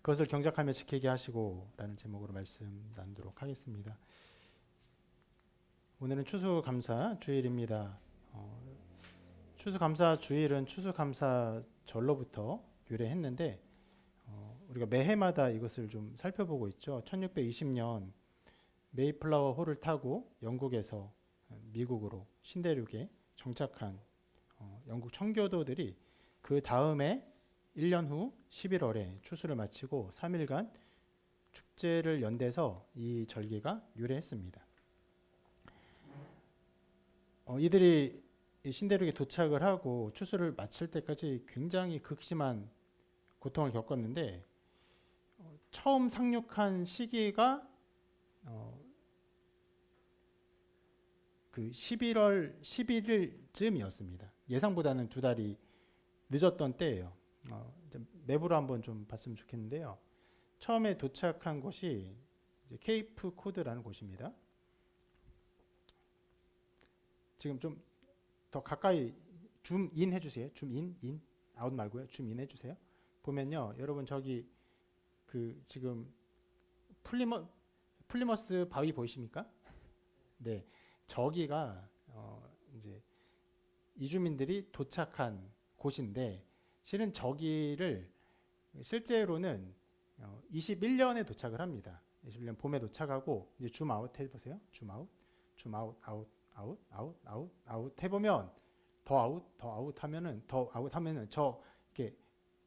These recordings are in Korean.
그것을 경작하며 지키게 하시고 라는 제목으로 말씀 나누도록 하겠습니다. 오늘은 추수감사 주일입니다. 추수감사 주일은 추수감사절로부터 유래했는데 우리가 매해마다 이것을 좀 살펴보고 있죠. 1620년 메이플라워 호를 타고 영국에서 미국으로 신대륙에 정착한 영국 청교도들이 그 다음에 1년 후 11월에 추수를 마치고 3일간 축제를 연대서 이 절기가 유래했습니다. 이들이 신대륙에 도착을 하고 추수를 마칠 때까지 굉장히 극심한 고통을 겪었는데 처음 상륙한 시기가 그 11월 11일쯤이었습니다. 예상보다는 2달이 늦었던 때예요. 맵으로 한번 좀 봤으면 좋겠는데요. 처음에 도착한 곳이 케이프 코드라는 곳입니다. 지금 좀 더 가까이 줌인 해주세요. 줌인, 아웃 말고요. 줌인 해주세요. 보면요, 여러분 저기 그 지금 플리머스 바위 보이십니까? 네, 저기가 이제 이주민들이 도착한 곳인데 실은 저기를 실제로는 21년에 도착을 합니다. 21년 봄에 도착하고 이제 줌 아웃 해보세요. 줌 아웃, 아웃 해보면 더 아웃 하면은 저 이렇게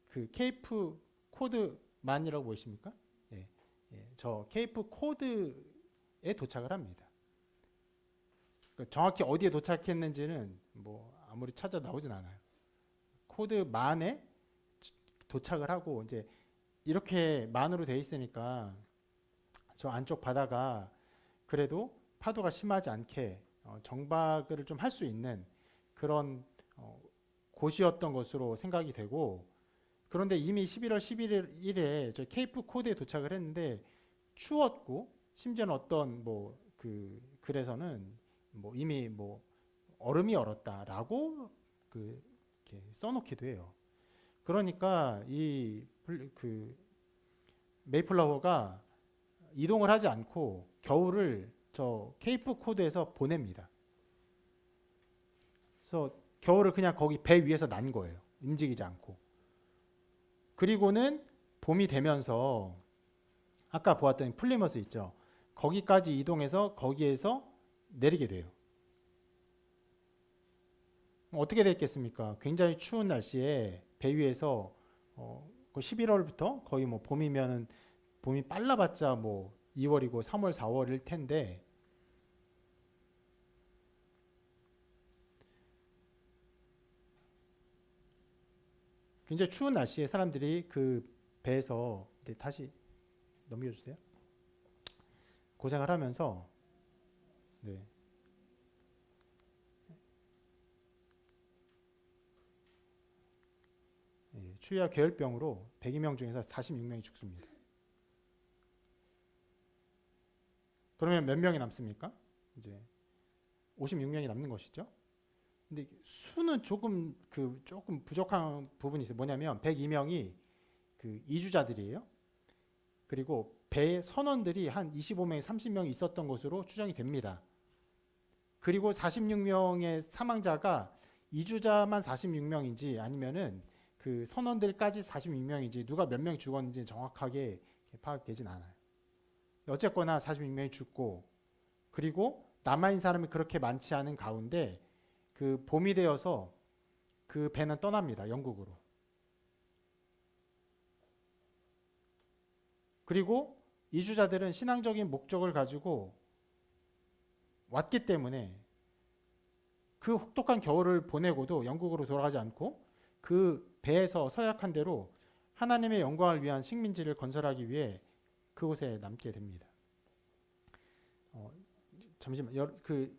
그 케이프 코드만이라고 보이십니까? 예, 저 케이프 코드에 도착을 합니다. 정확히 어디에 도착했는지는 뭐 아무리 찾아 나오진 않아요. 코드만에 도착을 하고 이제 이렇게 만으로 돼 있으니까 저 안쪽 바다가 그래도 파도가 심하지 않게 정박을 좀 할 수 있는 그런 곳이었던 것으로 생각이 되고, 그런데 이미 11월 11일에 저 케이프 코드에 도착을 했는데 추웠고 심지어는 어떤 뭐 그 글에서는 뭐 이미 뭐 얼음이 얼었다라고 이렇게 써놓기도 해요. 그러니까 이 그 메이플라워가 이동을 하지 않고 겨울을 저 케이프 코드에서 보냅니다. 그래서 겨울을 그냥 거기 배 위에서 난 거예요. 움직이지 않고. 그리고는 봄이 되면서 아까 보았던 플리머스 있죠. 거기까지 이동해서 거기에서 내리게 돼요. 어떻게 됐겠습니까? 굉장히 추운 날씨에 배 위에서 11월부터 거의 뭐 봄이면은 봄이 빨라봤자 뭐 2월이고 3월, 4월일 텐데 굉장히 추운 날씨에 사람들이 그 배에서 이제 다시 넘겨주세요. 고생을 하면서 추위와 계열병으로 102명 중에서 46명이 죽습니다. 그러면 몇 명이 남습니까? 이제 56명이 남는 것이죠. 근데 수는 조금 부족한 부분이 있어요. 뭐냐면 102명이 그 이주자들이에요. 그리고 배 선원들이 한 25명에 30명이 있었던 것으로 추정이 됩니다. 그리고 46명의 사망자가 이주자만 46명인지 아니면은 그 선원들까지 46명인지 누가 몇 명 죽었는지 정확하게 파악되진 않아요. 어쨌거나 46명이 죽고, 그리고 남아있는 사람이 그렇게 많지 않은 가운데 그 봄이 되어서 그 배는 떠납니다. 영국으로. 그리고 이주자들은 신앙적인 목적을 가지고 왔기 때문에 그 혹독한 겨울을 보내고도 영국으로 돌아가지 않고 그 배에서 서약한 대로 하나님의 영광을 위한 식민지를 건설하기 위해 그곳에 남게 됩니다. 잠시만, 그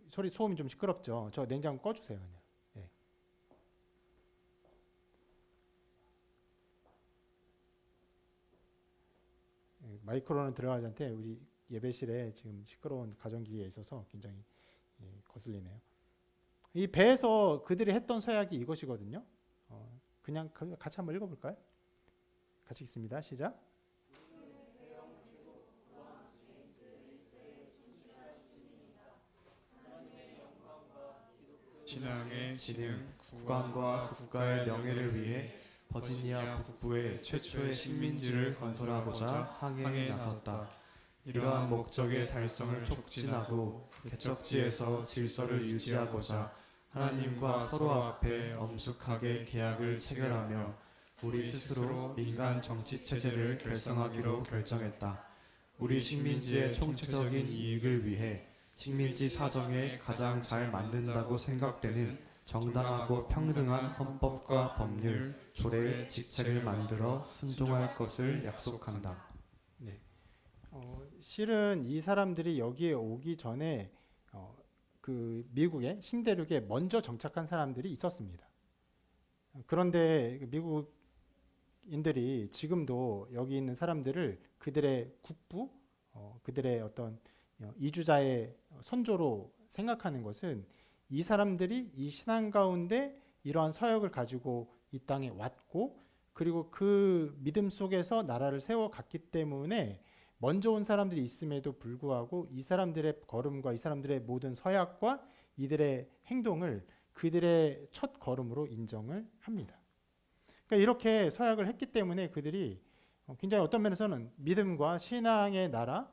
소음이 좀 시끄럽죠. 저 냉장고 꺼주세요, 그냥. 네. 마이크로는 들어가지 않대. 우리 예배실에 지금 시끄러운 가전기기가 있어서 굉장히 거슬리네요. 이 배에서 그들이 했던 서약이 이것이거든요. 그냥 같이 한번 읽어볼까요? 같이 읽습니다. 시작. 신앙의 진흥, 국왕과 국가의 명예를 위해 버지니아 북부의 최초의 식민지를 건설하고자 항해에 나섰다. 이러한 목적의 달성을 촉진하고 개척지에서 질서를 유지하고자 하나님과 서로 앞에 엄숙하게 계약을 체결하며 우리 스스로 민간 정치 체제를 결성하기로 결정했다. 우리 식민지의 총체적인 이익을 위해 식민지 사정에 가장 잘 맞는다고 생각되는 정당하고 평등한 헌법과 법률, 조례, 직책을 만들어 순종할 것을 약속한다. 네. 실은 이 사람들이 여기에 오기 전에 그 미국의 신대륙에 먼저 정착한 사람들이 있었습니다. 그런데 미국인들이 지금도 여기 있는 사람들을 그들의 국부, 그들의 어떤 이주자의 선조로 생각하는 것은 이 사람들이 이 신앙 가운데 이러한 서역을 가지고 이 땅에 왔고 그리고 그 믿음 속에서 나라를 세워갔기 때문에 먼저 온 사람들이 있음에도 불구하고 이 사람들의 걸음과 이 사람들의 모든 서약과 이들의 행동을 그들의 첫 걸음으로 인정을 합니다. 그러니까 이렇게 서약을 했기 때문에 그들이 굉장히 어떤 면에서는 믿음과 신앙의 나라,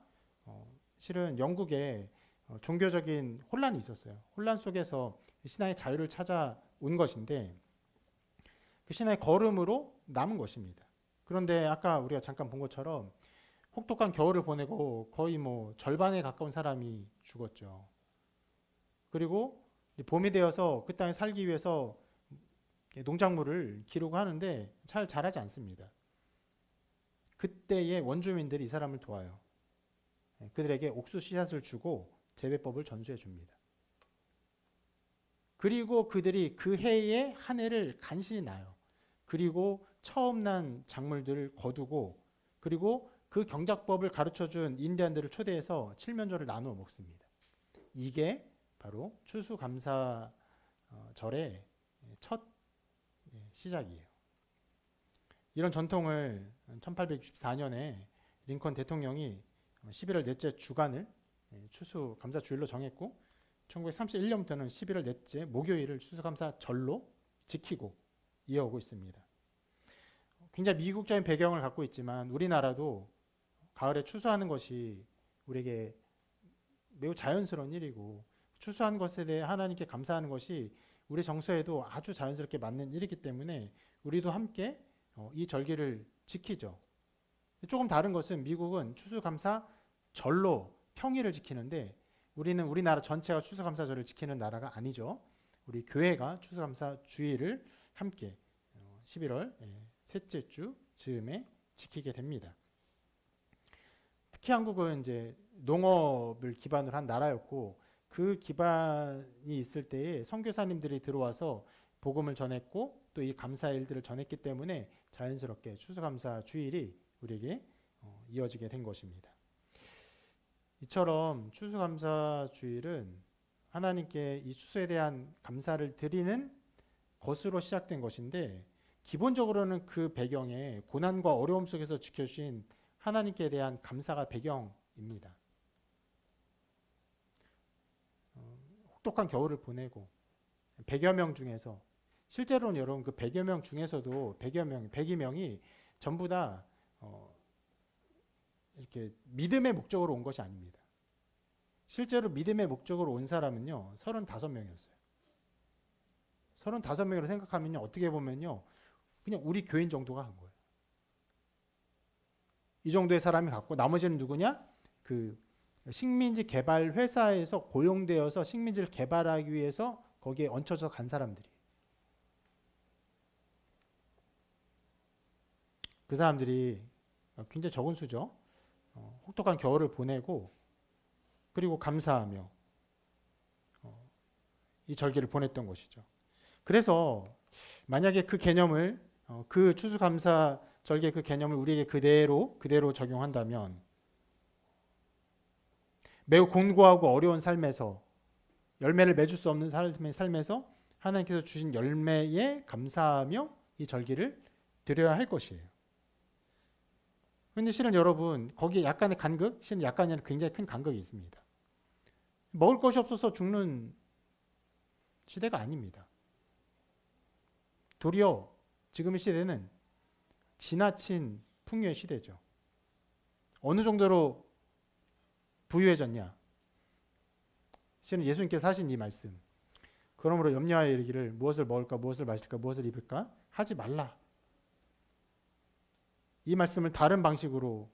실은 영국에 종교적인 혼란이 있었어요. 혼란 속에서 신앙의 자유를 찾아온 것인데 그 신앙의 걸음으로 남은 것입니다. 그런데 아까 우리가 잠깐 본 것처럼 혹독한 겨울을 보내고 거의 절반에 가까운 사람이 죽었죠. 그리고 봄이 되어서 그 땅에 살기 위해서 농작물을 기르고 하는데 잘 자라지 않습니다. 그때의 원주민들이 이 사람을 도와요. 그들에게 옥수 씨앗을 주고 재배법을 전수해 줍니다. 그리고 그들이 그 해에 한 해를 간신히 나요. 그리고 처음 난 작물들을 거두고 그리고 그 경작법을 가르쳐준 인디안들을 초대해서 칠면조를 나누어 먹습니다. 이게 바로 추수감사절의 첫 시작이에요. 이런 전통을 1864년에 링컨 대통령이 11월 넷째 주간을 추수감사주일로 정했고 1931년부터는 11월 넷째 목요일을 추수감사절로 지키고 이어오고 있습니다. 굉장히 미국적인 배경을 갖고 있지만 우리나라도 가을에 추수하는 것이 우리에게 매우 자연스러운 일이고 추수한 것에 대해 하나님께 감사하는 것이 우리 정서에도 아주 자연스럽게 맞는 일이기 때문에 우리도 함께 이 절기를 지키죠. 조금 다른 것은 미국은 추수감사절로 평일을 지키는데 우리는 우리나라 전체가 추수감사절을 지키는 나라가 아니죠. 우리 교회가 추수감사주일을 함께 11월 셋째 주 즈음에 지키게 됩니다. 특히 한국은 이제 농업을 기반으로 한 나라였고 그 기반이 있을 때에 선교사님들이 들어와서 복음을 전했고 또 이 감사의 일들을 전했기 때문에 자연스럽게 추수감사 주일이 우리에게 이어지게 된 것입니다. 이처럼 추수감사 주일은 하나님께 이 추수에 대한 감사를 드리는 것으로 시작된 것인데 기본적으로는 그 배경에 고난과 어려움 속에서 지켜주신 하나님께 대한 감사가 배경입니다. 혹독한 겨울을 보내고 100여 명 중에서 실제로는 여러분 그 100여 명 중에서도 100여 명이 전부 다 이렇게 믿음의 목적으로 온 것이 아닙니다. 실제로 믿음의 목적으로 온 사람은요 35명이었어요. 35명으로 생각하면요 어떻게 보면요 그냥 우리 교인 정도가 한 거예요. 이 정도의 사람이 갔고 나머지는 누구냐? 그 식민지 개발 회사에서 고용되어서 식민지를 개발하기 위해서 거기에 얹혀서 간 사람들이. 그 사람들이 굉장히 적은 수죠. 혹독한 겨울을 보내고 그리고 감사하며 이 절기를 보냈던 것이죠. 그래서 만약에 그 개념을 그 추수감사 절기의 그 개념을 우리에게 그대로 적용한다면 매우 곤고하고 어려운 삶에서 열매를 맺을 수 없는 삶에서 하나님께서 주신 열매에 감사하며 이 절기를 드려야 할 것이에요. 그런데 실은 여러분 거기에 약간의 간극, 실은 약간이 아니라 굉장히 큰 간극이 있습니다. 먹을 것이 없어서 죽는 시대가 아닙니다. 도리어 지금의 시대는 지나친 풍요의 시대죠. 어느 정도로 부유해졌냐? 실은 예수님께서 하신 이 말씀. 그러므로 염려하여 이르기를 무엇을 먹을까, 무엇을 마실까, 무엇을 입을까 하지 말라. 이 말씀을 다른 방식으로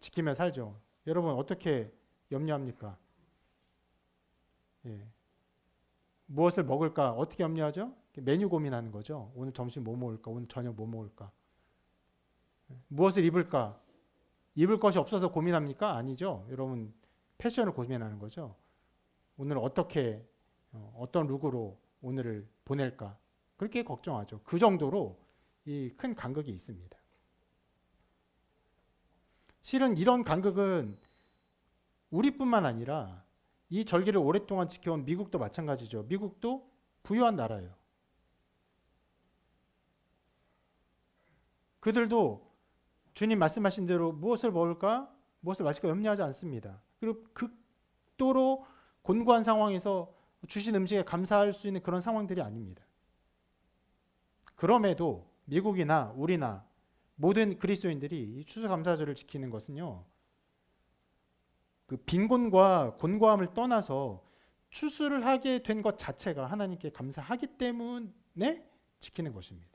지키며 살죠. 여러분 어떻게 염려합니까? 예. 무엇을 먹을까 어떻게 염려하죠? 메뉴 고민하는 거죠. 오늘 점심 뭐 먹을까? 오늘 저녁 뭐 먹을까? 무엇을 입을까? 입을 것이 없어서 고민합니까? 아니죠. 여러분 패션을 고민하는 거죠. 오늘 어떻게 어떤 룩으로 오늘을 보낼까? 그렇게 걱정하죠. 그 정도로 이 큰 간극이 있습니다. 실은 이런 간극은 우리뿐만 아니라 이 절기를 오랫동안 지켜온 미국도 마찬가지죠. 미국도 부유한 나라예요. 그들도 주님 말씀하신 대로 무엇을 먹을까, 무엇을 마실까 염려하지 않습니다. 그리고 극도로 곤고한 상황에서 주신 음식에 감사할 수 있는 그런 상황들이 아닙니다. 그럼에도 미국이나 우리나 모든 그리스도인들이 이 추수감사절을 지키는 것은요, 그 빈곤과 곤고함을 떠나서 추수를 하게 된 것 자체가 하나님께 감사하기 때문에 지키는 것입니다.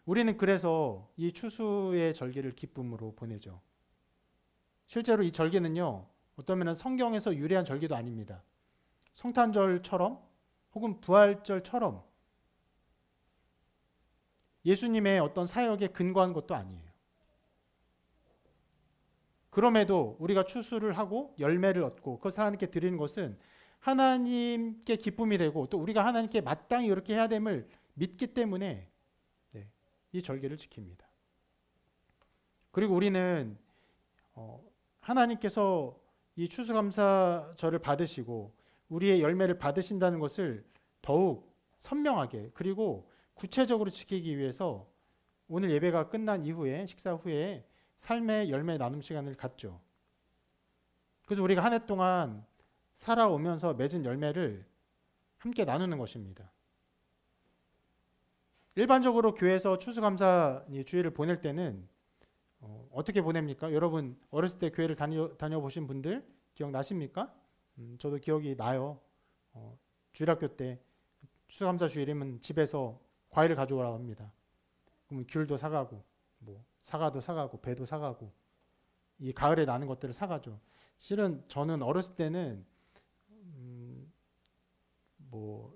우리는 그래서 이 추수의 절기를 기쁨으로 보내죠. 실제로 이 절기는요, 어떤 면은 성경에서 유래한 절기도 아닙니다. 성탄절처럼 혹은 부활절처럼 예수님의 어떤 사역에 근거한 것도 아니에요. 그럼에도 우리가 추수를 하고 열매를 얻고 그것을 하나님께 드리는 것은 하나님께 기쁨이 되고 또 우리가 하나님께 마땅히 이렇게 해야 됨을 믿기 때문에 이 절기를 지킵니다. 그리고 우리는 하나님께서 이 추수감사절을 받으시고 우리의 열매를 받으신다는 것을 더욱 선명하게 그리고 구체적으로 지키기 위해서 오늘 예배가 끝난 이후에 식사 후에 삶의 열매 나눔 시간을 갖죠. 그래서 우리가 한 해 동안 살아오면서 맺은 열매를 함께 나누는 것입니다. 일반적으로 교회에서 추수감사 주일을 보낼 때는 어떻게 보냅니까? 여러분 어렸을 때 교회를 다녀보신 분들 기억나십니까? 저도 기억이 나요. 주일학교 때 추수감사 주일이면 집에서 과일을 가져오라고 합니다. 그러면 귤도 사가고 뭐 사과도 사가고 배도 사가고 이 가을에 나는 것들을 사가죠. 실은 저는 어렸을 때는 뭐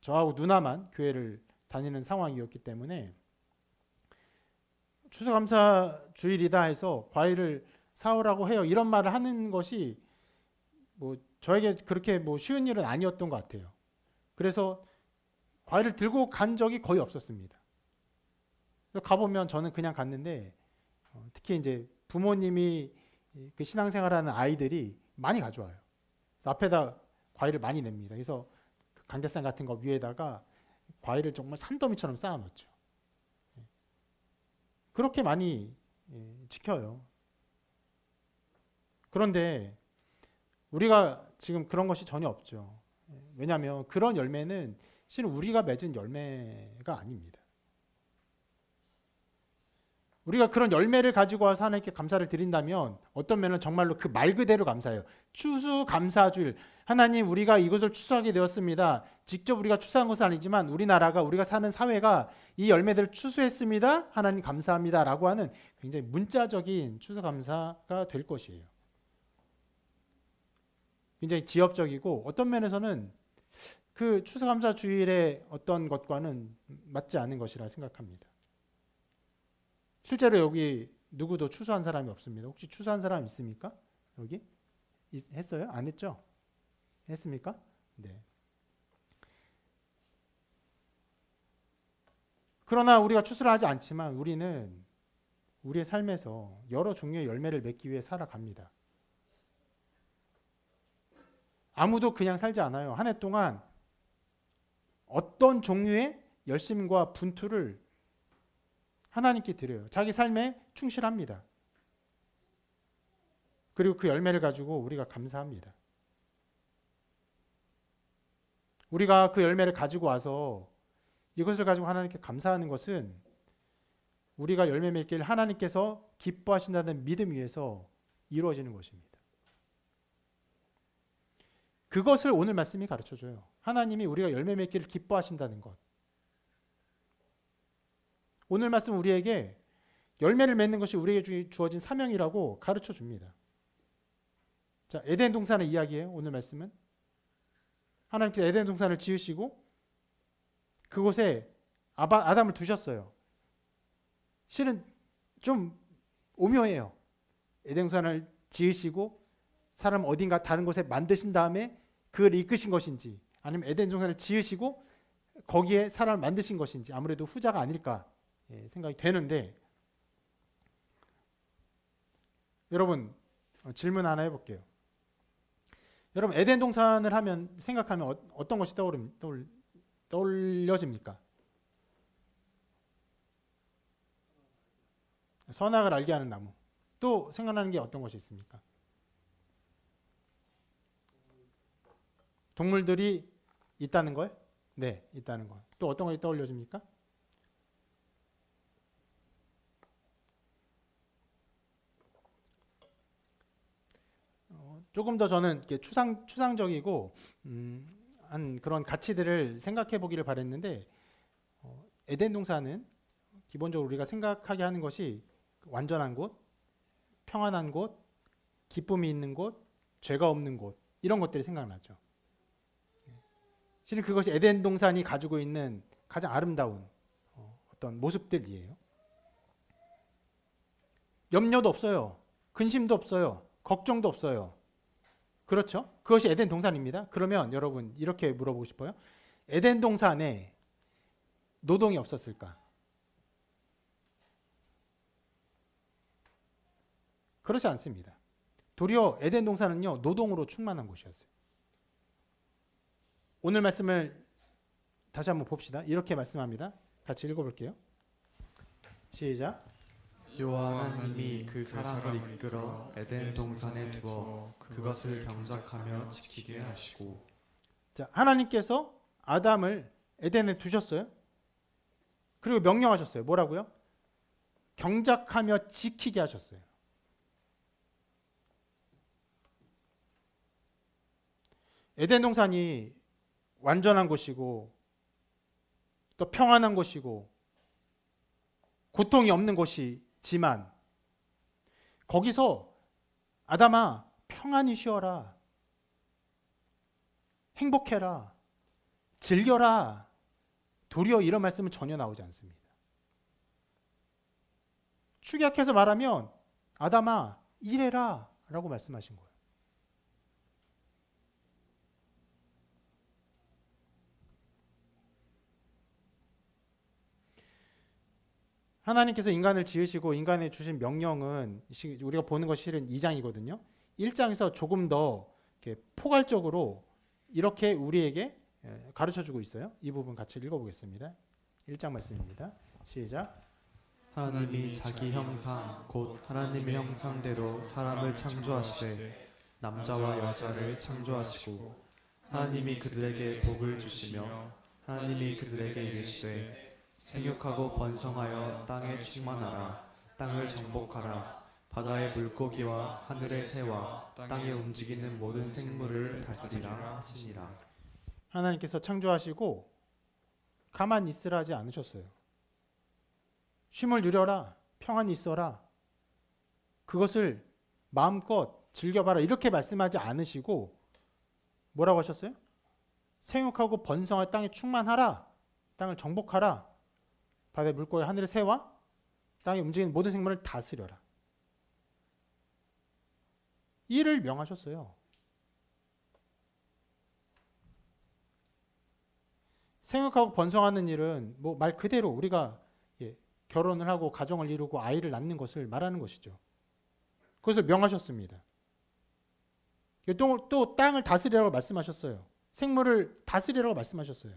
저하고 누나만 교회를 다니는 상황이었기 때문에 추수감사 주일이다 해서 과일을 사오라고 해요. 이런 말을 하는 것이 뭐 저에게 그렇게 뭐 쉬운 일은 아니었던 것 같아요. 그래서 과일을 들고 간 적이 거의 없었습니다. 가보면 저는 그냥 갔는데 특히 이제 부모님이 그 신앙생활하는 아이들이 많이 가져와요. 그래서 앞에다 과일을 많이 냅니다. 그래서 강대상 같은 거 위에다가 과일을 정말 산더미처럼 쌓아놓죠. 그렇게 많이 지켜요. 그런데 우리가 지금 그런 것이 전혀 없죠. 왜냐하면 그런 열매는 실은 우리가 맺은 열매가 아닙니다. 우리가 그런 열매를 가지고 와서 하나님께 감사를 드린다면 어떤 면은 정말로 그 말 그대로 감사해요. 추수감사주일. 하나님 우리가 이것을 추수하게 되었습니다. 직접 우리가 추수한 것은 아니지만 우리나라가 우리가 사는 사회가 이 열매들을 추수했습니다. 하나님 감사합니다. 라고 하는 굉장히 문자적인 추수감사가 될 것이에요. 굉장히 지엽적이고 어떤 면에서는 그 추수감사주일의 어떤 것과는 맞지 않은 것이라 생각합니다. 실제로 여기 누구도 추수한 사람이 없습니다. 혹시 추수한 사람 있습니까? 여기? 했어요? 안 했죠? 했습니까? 네. 그러나 우리가 추수를 하지 않지만 우리는 우리의 삶에서 여러 종류의 열매를 맺기 위해 살아갑니다. 아무도 그냥 살지 않아요. 한 해 동안 어떤 종류의 열심과 분투를 하나님께 드려요. 자기 삶에 충실합니다. 그리고 그 열매를 가지고 우리가 감사합니다. 우리가 그 열매를 가지고 와서 이것을 가지고 하나님께 감사하는 것은 우리가 열매 맺길 하나님께서 기뻐하신다는 믿음 위에서 이루어지는 것입니다. 그것을 오늘 말씀이 가르쳐줘요. 하나님이 우리가 열매 맺기를 기뻐하신다는 것. 오늘 말씀 우리에게 열매를 맺는 것이 우리에게 주어진 사명이라고 가르쳐 줍니다. 자, 에덴 동산의 이야기예요. 오늘 말씀은 하나님께서 에덴 동산을 지으시고 그곳에 아담을 두셨어요. 실은 좀 오묘해요. 에덴 동산을 지으시고 사람 어딘가 다른 곳에 만드신 다음에 그걸 이끄신 것인지 아니면 에덴 동산을 지으시고 거기에 사람을 만드신 것인지 아무래도 후자가 아닐까 생각이 되는데 여러분 질문 하나 해볼게요. 여러분 에덴 동산을 하면 생각하면 어떤 것이 떠올려집니까? 선악을 알게 하는 나무. 또 생각나는 게 어떤 것이 있습니까? 동물들이 있다는 걸? 네, 있다는 것. 또 어떤 것이 떠올려집니까? 조금 더 저는 이렇게 추상적이고 한 그런 가치들을 생각해 보기를 바랬는데 에덴 동산은 기본적으로 우리가 생각하게 하는 것이 완전한 곳, 평안한 곳, 기쁨이 있는 곳, 죄가 없는 곳 이런 것들이 생각나죠. 실은 그것이 에덴 동산이 가지고 있는 가장 아름다운 어떤 모습들이에요. 염려도 없어요. 근심도 없어요. 걱정도 없어요. 그렇죠? 그것이 에덴 동산입니다. 그러면 여러분 이렇게 물어보고 싶어요. 에덴 동산에 노동이 없었을까? 그렇지 않습니다. 도리어 에덴 동산은요 노동으로 충만한 곳이었어요. 오늘 말씀을 다시 한번 봅시다. 이렇게 말씀합니다. 같이 읽어볼게요. 시작. 여호와 하나님이 그 사람을 이끌어 에덴 동산에 두어 그것을 경작하며 지키게 하시고. 자, 하나님께서 아담을 에덴에 두셨어요. 그리고 명령하셨어요. 뭐라고요? 경작하며 지키게 하셨어요. 에덴 동산이 완전한 곳이고 또 평안한 곳이고 고통이 없는 곳이지만 거기서 아담아 평안히 쉬어라, 행복해라, 즐겨라, 도리어 이런 말씀은 전혀 나오지 않습니다. 축약해서 말하면 아담아 일해라 라고 말씀하신 거예요. 하나님께서 인간을 지으시고 인간에 주신 명령은 우리가 보는 것이 실은 2장이거든요. 1장에서 조금 더 이렇게 포괄적으로 이렇게 우리에게 가르쳐주고 있어요. 이 부분 같이 읽어보겠습니다. 1장 말씀입니다. 시작. 하나님이 자기 형상 곧 하나님의 형상대로 사람을 창조하시되 남자와 여자를 창조하시고 하나님이 그들에게 복을 주시며 하나님이 그들에게 이르시되 생육하고 번성하여 땅에 충만하라. 땅을 정복하라. 바다의 물고기와 하늘의 새와 땅에 움직이는 모든 생물을 다스리라 하시니라. 하나님께서 창조하시고 가만히 있으라 하지 않으셨어요. 쉼을 누려라. 평안히 있어라. 그것을 마음껏 즐겨봐라. 이렇게 말씀하지 않으시고 뭐라고 하셨어요? 생육하고 번성하여 땅에 충만하라. 땅을 정복하라. 바다의 물고기 하늘의 새와 땅에 움직이는 모든 생물을 다스려라. 이를 명하셨어요. 생육하고 번성하는 일은 뭐 말 그대로 우리가 결혼을 하고 가정을 이루고 아이를 낳는 것을 말하는 것이죠. 그것을 명하셨습니다. 또 땅을 다스리라고 말씀하셨어요. 생물을 다스리라고 말씀하셨어요.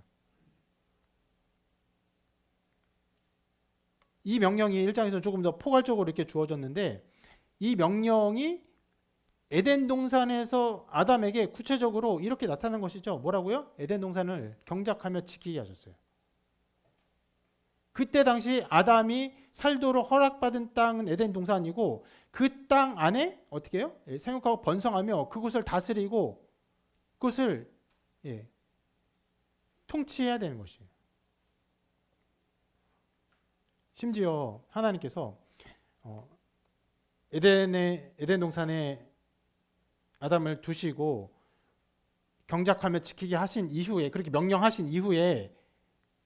이 명령이 1장에서 조금 더 포괄적으로 이렇게 주어졌는데 이 명령이 에덴 동산에서 아담에게 구체적으로 이렇게 나타난 것이죠. 뭐라고요? 에덴 동산을 경작하며 지키게 하셨어요. 그때 당시 아담이 살도록 허락받은 땅은 에덴 동산이고 그 땅 안에 어떻게 해요? 생육하고 번성하며 그곳을 다스리고 그것을 통치해야 되는 것이에요. 심지어 하나님께서 에덴 동산에 아담을 두시고 경작하며 지키게 하신 이후에, 그렇게 명령하신 이후에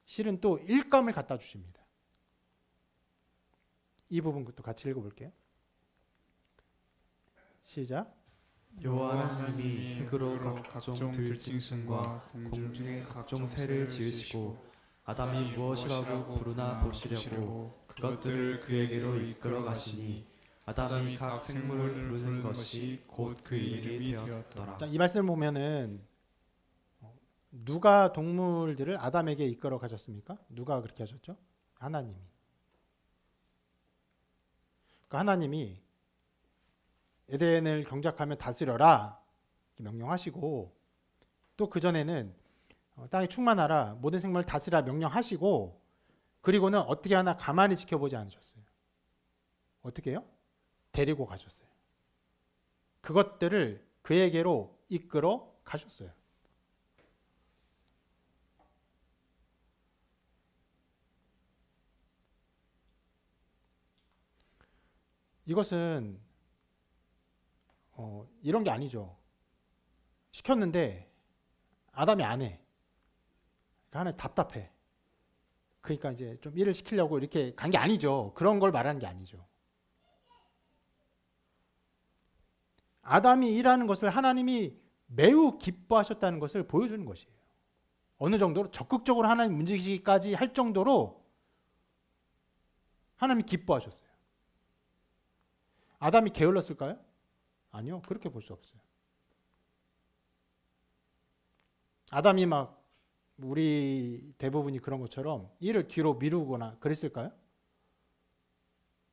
실은 또 일감을 갖다 주십니다. 이 부분도 같이 읽어볼게요. 시작. 여호와 하나님이 흙으로 각종 들짐승과 공중의 각종 새를 지으시고 아담이 무엇이라고 부르나 보시려고 그것들을 그에게로 이끌어 가시니 아담이 각 생물을 부르는 것이 곧 그 이름이 되었더라. 자, 이 말씀을 보면은 누가 동물들을 아담에게 이끌어 가셨습니까? 누가 그렇게 하셨죠? 하나님이. 그러니까 하나님이 에덴을 경작하며 다스려라 명령하시고 또 그전에는 땅이 충만하라 모든 생물을 다스리라 명령하시고 그리고는 어떻게 하나 가만히 지켜보지 않으셨어요. 어떻게 해요? 데리고 가셨어요. 그것들을 그에게로 이끌어 가셨어요. 이것은 이런 게 아니죠. 시켰는데 아담이 안 해. 그러니까 하나님 답답해. 그러니까 이제 좀 일을 시키려고 이렇게 간 게 아니죠. 그런 걸 말하는 게 아니죠. 아담이 일하는 것을 하나님이 매우 기뻐하셨다는 것을 보여주는 것이에요. 어느 정도로 적극적으로 하나님 움직이기까지 할 정도로 하나님이 기뻐하셨어요. 아담이 게을렀을까요? 아니요. 그렇게 볼 수 없어요. 아담이 막 우리 대부분이 그런 것처럼 일을 뒤로 미루거나 그랬을까요?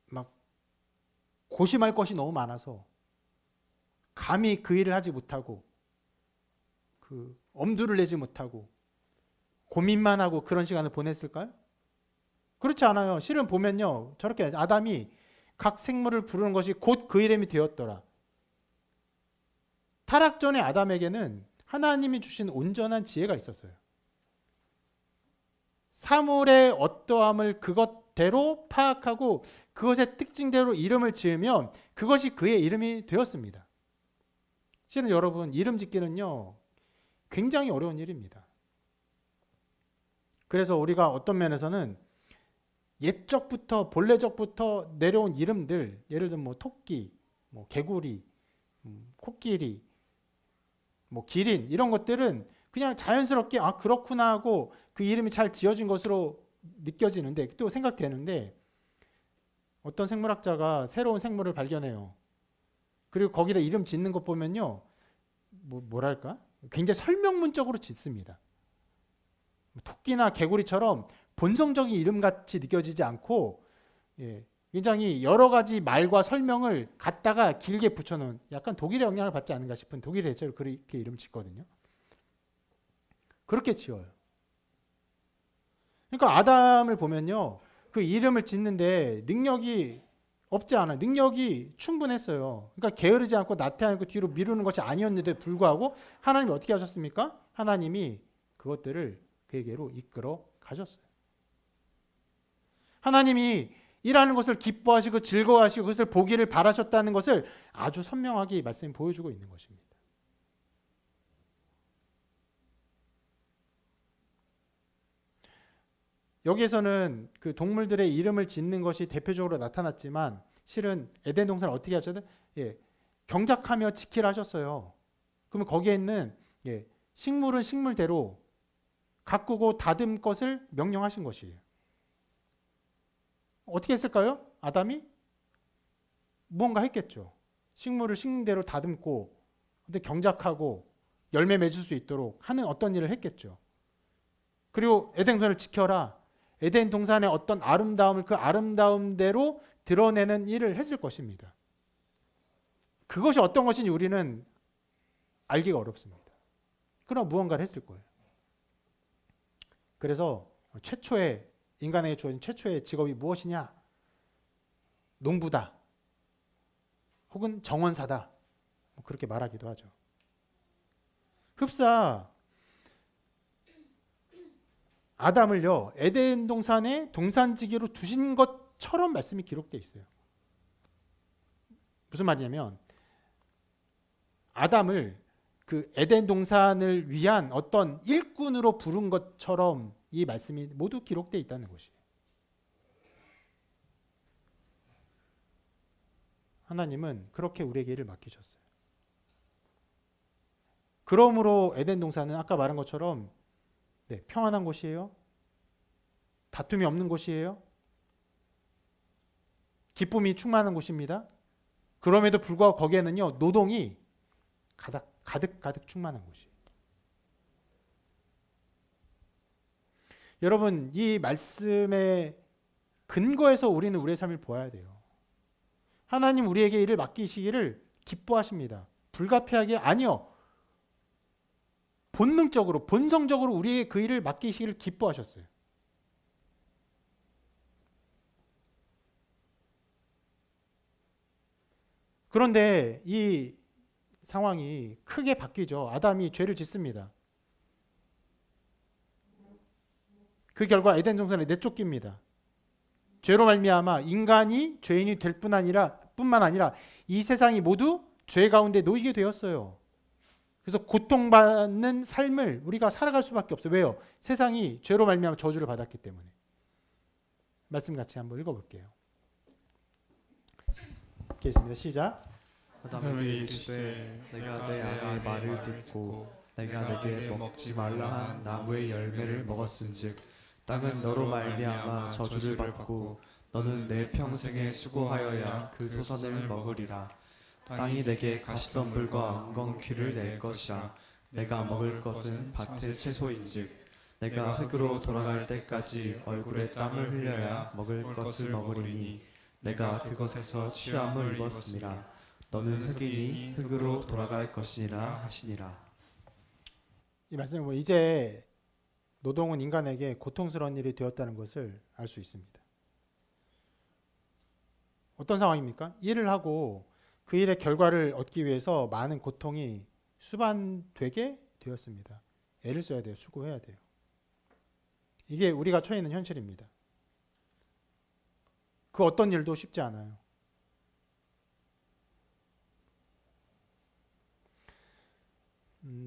막 고심할 것이 너무 많아서 감히 그 일을 하지 못하고 그 엄두를 내지 못하고 고민만 하고 그런 시간을 보냈을까요? 그렇지 않아요. 실은 보면요. 저렇게 아담이 각 생물을 부르는 것이 곧 그 이름이 되었더라. 타락 전에 아담에게는 하나님이 주신 온전한 지혜가 있었어요. 사물의 어떠함을 그것대로 파악하고 그것의 특징대로 이름을 지으면 그것이 그의 이름이 되었습니다. 실은 여러분 이름 짓기는요 굉장히 어려운 일입니다. 그래서 우리가 어떤 면에서는 옛적부터 본래적부터 내려온 이름들, 예를 들면 뭐 토끼, 뭐 개구리, 코끼리, 뭐 기린 이런 것들은 그냥 자연스럽게 아 그렇구나 하고 그 이름이 잘 지어진 것으로 느껴지는데 또 생각되는데 어떤 생물학자가 새로운 생물을 발견해요. 그리고 거기다 이름 짓는 것 보면요 뭐랄까 굉장히 설명문적으로 짓습니다. 토끼나 개구리처럼 본성적인 이름같이 느껴지지 않고 굉장히 여러 가지 말과 설명을 갖다가 길게 붙여놓은 약간 독일의 영향을 받지 않는가 싶은 독일의 대체로 그렇게 이름 짓거든요. 그렇게 지어요. 그러니까 아담을 보면요 그 이름을 짓는데 능력이 없지 않아요. 능력이 충분했어요. 그러니까 게으르지 않고 나태하지 않고 뒤로 미루는 것이 아니었는데도 불구하고 하나님이 어떻게 하셨습니까? 하나님이 그것들을 그에게로 이끌어 가셨어요. 하나님이 일하는 것을 기뻐하시고 즐거워하시고 그것을 보기를 바라셨다는 것을 아주 선명하게 말씀이 보여주고 있는 것입니다. 여기에서는 그 동물들의 이름을 짓는 것이 대표적으로 나타났지만 실은 에덴 동산을 어떻게 하셨든 경작하며 지키라 하셨어요. 그러면 거기에 있는 식물은 식물대로 가꾸고 다듬 것을 명령하신 것이에요. 어떻게 했을까요? 아담이 무언가 했겠죠. 식물을 식물대로 다듬고 경작하고 열매 맺을 수 있도록 하는 어떤 일을 했겠죠. 그리고 에덴 동산을 지켜라. 에덴 동산의 어떤 아름다움을 그 아름다움대로 드러내는 일을 했을 것입니다. 그것이 어떤 것인지 우리는 알기가 어렵습니다. 그러나 무언가를 했을 거예요. 그래서 최초의 인간에게 주어진 최초의 직업이 무엇이냐? 농부다. 혹은 정원사다. 그렇게 말하기도 하죠. 흡사 아담을요 에덴 동산에 동산지기로 두신 것처럼 말씀이 기록되어 있어요. 무슨 말이냐면 아담을 그 에덴 동산을 위한 어떤 일꾼으로 부른 것처럼 이 말씀이 모두 기록되어 있다는 것이에요. 하나님은 그렇게 우리에게 일을 맡기셨어요. 그러므로 에덴 동산은 아까 말한 것처럼 평안한 곳이에요. 다툼이 없는 곳이에요. 기쁨이 충만한 곳입니다. 그럼에도 불구하고 거기에는요 노동이 가득 충만한 곳이에요. 여러분 이 말씀의 근거에서 우리는 우리의 삶을 보아야 돼요. 하나님 우리에게 일을 맡기시기를 기뻐하십니다. 불가피하게 아니요. 본능적으로 본성적으로 우리에게 그 일을 맡기시기를 기뻐하셨어요. 그런데 이 상황이 크게 바뀌죠. 아담이 죄를 짓습니다. 그 결과 에덴 동산에 내쫓깁니다. 죄로 말미암아 인간이 죄인이 될 뿐만 아니라 이 세상이 모두 죄 가운데 놓이게 되었어요. 그래서 고통받는 삶을 우리가 살아갈 수밖에 없어요. 왜요? 세상이 죄로 말미암아 저주를 받았기 때문에. 말씀 같이 한번 읽어볼게요. 읽겠습니다. 시작. 아담에게 이르시되 내가 내 아내의 말을 듣고 내가 내게 먹지 말라 한 나무의 열매를 먹었은즉 땅은 너로 말미암아 저주를 받고 너는 내 평생에 수고하여야 그 소산을 먹으리라. 땅이 내게 가시덤불과 엉겅퀴를 낼 것이라. 내가 먹을 것은 밭의 채소인즉 내가 흙으로 돌아갈 때까지 얼굴에 땀을 흘려야 먹을 것을 먹으리니 내가 그것에서 취함을 입었습니다. 너는 흙이니 흙으로 돌아갈 것이니라 하시니라. 이 말씀은 이제 노동은 인간에게 고통스러운 일이 되었다는 것을 알 수 있습니다. 어떤 상황입니까? 일을 하고 그 일의 결과를 얻기 위해서 많은 고통이 수반되게 되었습니다. 애를 써야 돼요. 수고해야 돼요. 이게 우리가 처해 있는 현실입니다. 그 어떤 일도 쉽지 않아요.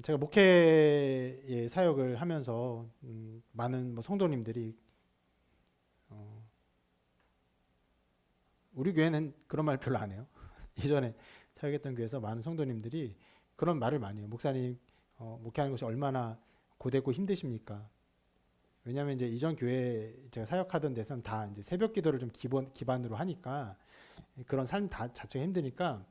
제가 목회의 사역을 하면서 많은 성도님들이 우리 교회는 그런 말 별로 안 해요. 예전에 사역했던 교회에서 많은 성도님들이 그런 말을 많이 해요. 목사님 목회하는 것이 얼마나 고되고 힘드십니까? 왜냐하면 이제 이전 교회 제가 사역하던 데서는 다 이제 새벽 기도를 좀 기반으로 하니까 그런 삶 자체가 힘드니까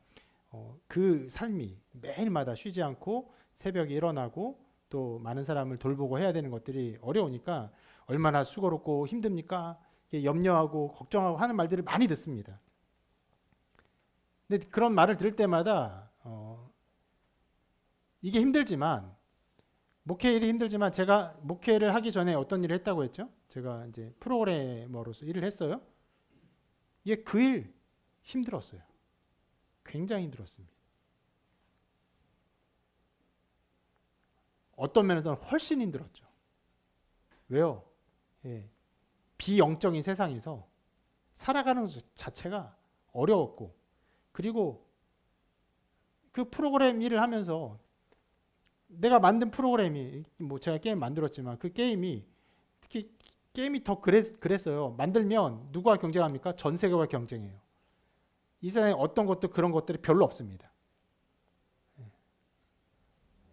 그 삶이 매일마다 쉬지 않고 새벽에 일어나고 또 많은 사람을 돌보고 해야 되는 것들이 어려우니까 얼마나 수고롭고 힘듭니까? 염려하고 걱정하고 하는 말들을 많이 듣습니다. 근데 그런 말을 들을 때마다 이게 힘들지만 목회 일이 힘들지만 제가 목회를 하기 전에 어떤 일을 했다고 했죠? 제가 이제 프로그래머로서 일을 했어요. 이게 그 일 힘들었어요. 굉장히 힘들었습니다. 어떤 면에서는 훨씬 힘들었죠. 왜요? 비영적인 세상에서 살아가는 것 자체가 어려웠고 그리고 그 프로그램 일을 하면서 내가 만든 프로그램이 제가 게임 만들었지만 그 게임이 특히 게임이 더 그랬어요. 만들면 누구와 경쟁합니까? 전 세계와 경쟁해요. 이 세상에 어떤 것도 그런 것들이 별로 없습니다.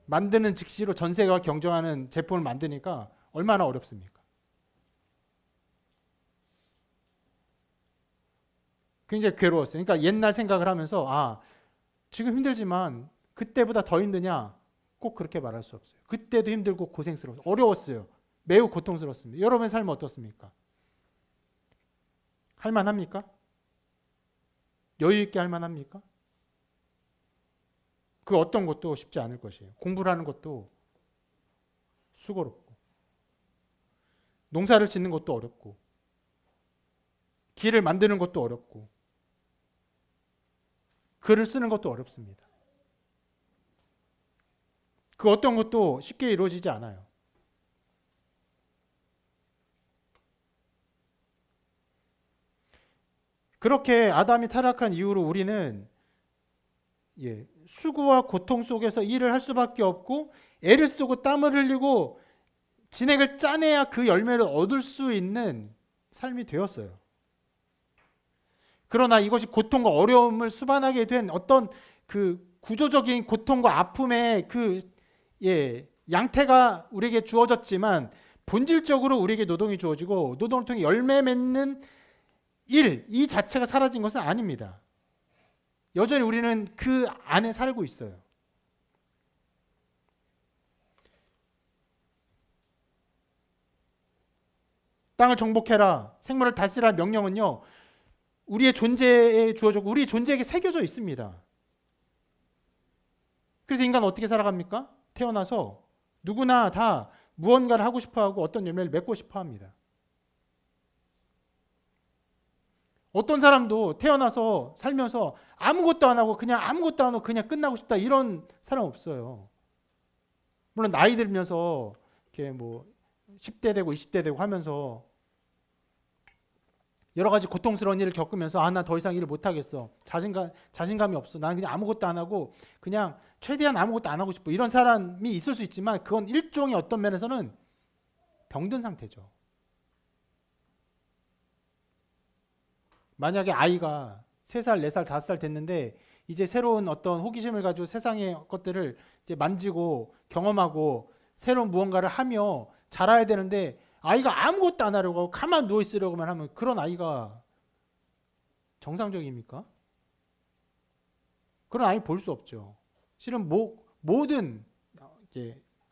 만드는 즉시로 전 세계와 경쟁하는 제품을 만드니까 얼마나 어렵습니까? 굉장히 괴로웠어요. 그러니까 옛날 생각을 하면서 지금 힘들지만 그때보다 더 힘드냐? 꼭 그렇게 말할 수 없어요. 그때도 힘들고 고생스러웠어요. 어려웠어요. 매우 고통스럽습니다. 여러분의 삶은 어떻습니까? 할만합니까? 여유 있게 할만합니까? 그 어떤 것도 쉽지 않을 것이에요. 공부를 하는 것도 수고롭고, 농사를 짓는 것도 어렵고, 길을 만드는 것도 어렵고, 글을 쓰는 것도 어렵습니다. 그 어떤 것도 쉽게 이루어지지 않아요. 그렇게 아담이 타락한 이후로 우리는 수고와 고통 속에서 일을 할 수밖에 없고, 애를 쓰고 땀을 흘리고 진액을 짜내야 그 열매를 얻을 수 있는 삶이 되었어요. 그러나 이것이 고통과 어려움을 수반하게 된 어떤 그 구조적인 고통과 아픔의 그 양태가 우리에게 주어졌지만, 본질적으로 우리에게 노동이 주어지고 노동을 통해 열매 맺는 일, 이 자체가 사라진 것은 아닙니다. 여전히 우리는 그 안에 살고 있어요. 땅을 정복해라, 생물을 다스리라는 명령은요, 우리의 존재에 주어졌고 우리 존재에게 새겨져 있습니다. 그래서 인간은 어떻게 살아갑니까? 태어나서 누구나 다 무언가를 하고 싶어하고 어떤 열매를 맺고 싶어합니다. 어떤 사람도 태어나서 살면서 아무것도 안 하고 그냥 아무것도 안 하고 그냥 끝나고 싶다, 이런 사람 없어요. 물론 나이 들면서 이렇게 뭐 10대 되고 20대 되고 하면서 여러 가지 고통스러운 일을 겪으면서 나 더 이상 일을 못 하겠어, 자신감이 없어, 나는 그냥 아무것도 안 하고 그냥 최대한 아무것도 안 하고 싶어, 이런 사람이 있을 수 있지만 그건 일종의 어떤 면에서는 병든 상태죠. 만약에 아이가 3살, 4살, 5살 됐는데 이제 새로운 어떤 호기심을 가지고 세상의 것들을 이제 만지고 경험하고 새로운 무언가를 하며 자라야 되는데, 아이가 아무것도 안 하려고 하고 가만 누워 있으려고만 하면 그런 아이가 정상적입니까? 그런 아이 볼 수 없죠. 실은 모든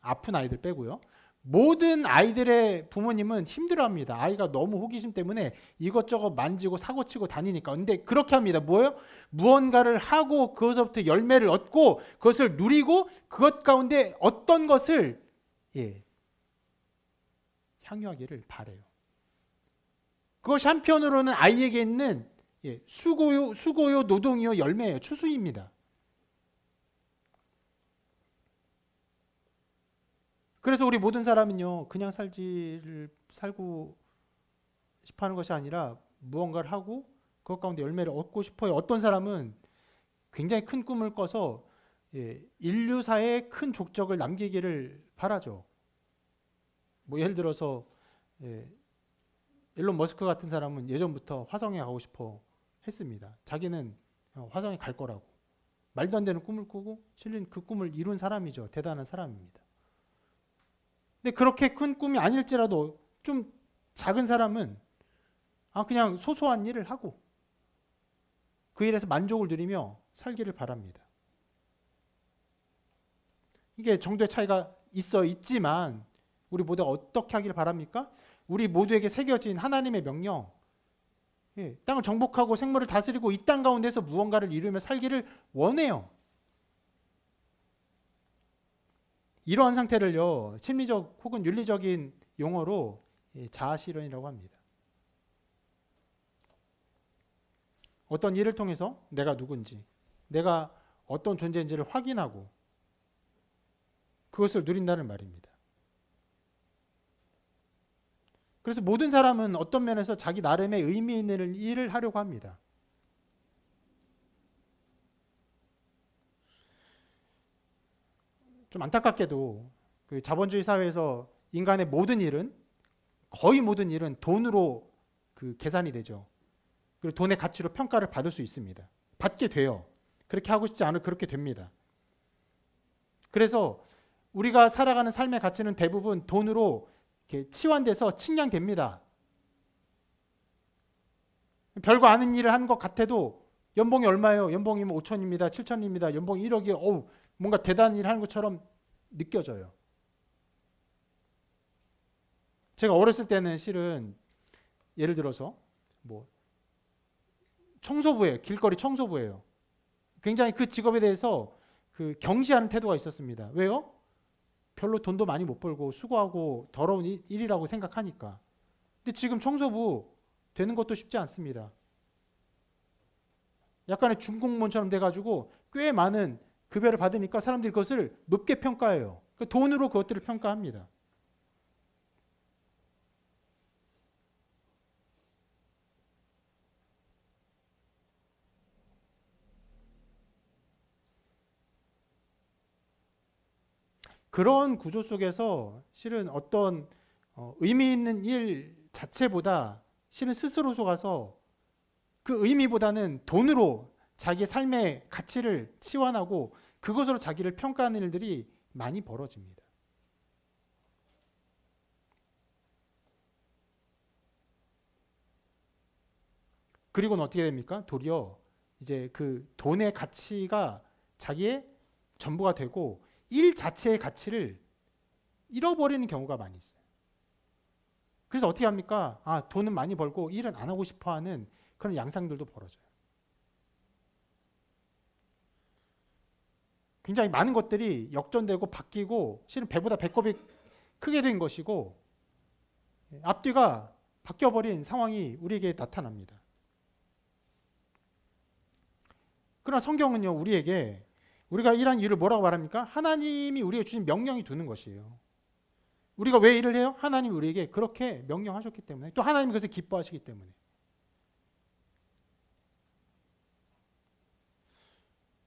아픈 아이들 빼고요, 모든 아이들의 부모님은 힘들어합니다. 아이가 너무 호기심 때문에 이것저것 만지고 사고치고 다니니까. 근데 그렇게 합니다. 뭐예요? 무언가를 하고 그것부터 열매를 얻고 그것을 누리고 그것 가운데 어떤 것을 향유하기를 바래요. 그것이 한편으로는 아이에게 있는 수고요, 노동이요, 열매예요. 추수입니다. 그래서 우리 모든 사람은요, 그냥 살고 싶어하는 것이 아니라 무언가를 하고 그것 가운데 열매를 얻고 싶어요. 어떤 사람은 굉장히 큰 꿈을 꿔서 인류사에 큰 족적을 남기기를 바라죠. 뭐 예를 들어서 일론 머스크 같은 사람은 예전부터 화성에 가고 싶어 했습니다. 자기는 화성에 갈 거라고. 말도 안 되는 꿈을 꾸고 실은 그 꿈을 이룬 사람이죠. 대단한 사람입니다. 근데 그렇게 큰 꿈이 아닐지라도 좀 작은 사람은 그냥 소소한 일을 하고 그 일에서 만족을 누리며 살기를 바랍니다. 이게 정도의 차이가 있지만 우리 모두가 어떻게 하기를 바랍니까? 우리 모두에게 새겨진 하나님의 명령, 땅을 정복하고 생물을 다스리고 이 땅 가운데서 무언가를 이루며 살기를 원해요. 이러한 상태를요, 심리적 혹은 윤리적인 용어로 자아실현이라고 합니다. 어떤 일을 통해서 내가 누군지, 내가 어떤 존재인지를 확인하고 그것을 누린다는 말입니다. 그래서 모든 사람은 어떤 면에서 자기 나름의 의미 있는 일을 하려고 합니다. 좀 안타깝게도 그 자본주의 사회에서 인간의 거의 모든 일은 돈으로 계산이 되죠. 그리고 돈의 가치로 평가를 받을 수 있습니다. 받게 돼요. 그렇게 하고 싶지 않을 그렇게 됩니다. 그래서 우리가 살아가는 삶의 가치는 대부분 돈으로 이렇게 치환돼서 측량됩니다. 별거 아닌 일을 하는 것 같아도 연봉이 얼마예요? 연봉이 5천입니다. 7천입니다. 연봉이 1억이요. 뭔가 대단한 일을 하는 것처럼 느껴져요. 제가 어렸을 때는 실은 예를 들어서 청소부예요. 길거리 청소부예요. 굉장히 그 직업에 대해서 그 경시하는 태도가 있었습니다. 왜요? 별로 돈도 많이 못 벌고 수고하고 더러운 일이라고 생각하니까. 근데 지금 청소부 되는 것도 쉽지 않습니다. 약간의 중공무원처럼 돼가지고 꽤 많은 급여를 받으니까 사람들이 그것을 높게 평가해요. 그 돈으로 그것들을 평가합니다. 그런 구조 속에서 실은 어떤 의미 있는 일 자체보다 실은 스스로 속아서 그 의미보다는 돈으로 자기의 삶의 가치를 치환하고 그것으로 자기를 평가하는 일들이 많이 벌어집니다. 그리고는 어떻게 됩니까? 도리어 이제 그 돈의 가치가 자기의 전부가 되고 일 자체의 가치를 잃어버리는 경우가 많이 있어요. 그래서 어떻게 합니까? 아, 돈은 많이 벌고 일은 안 하고 싶어 하는 그런 양상들도 벌어져요. 굉장히 많은 것들이 역전되고 바뀌고 실은 배보다 배꼽이 크게 된 것이고 앞뒤가 바뀌어버린 상황이 우리에게 나타납니다. 그러나 성경은요, 우리에게 우리가 일한 일을 뭐라고 말합니까? 하나님이 우리에게 주신 명령이 두는 것이에요. 우리가 왜 일을 해요? 하나님이 우리에게 그렇게 명령하셨기 때문에, 또 하나님이 그것을 기뻐하시기 때문에.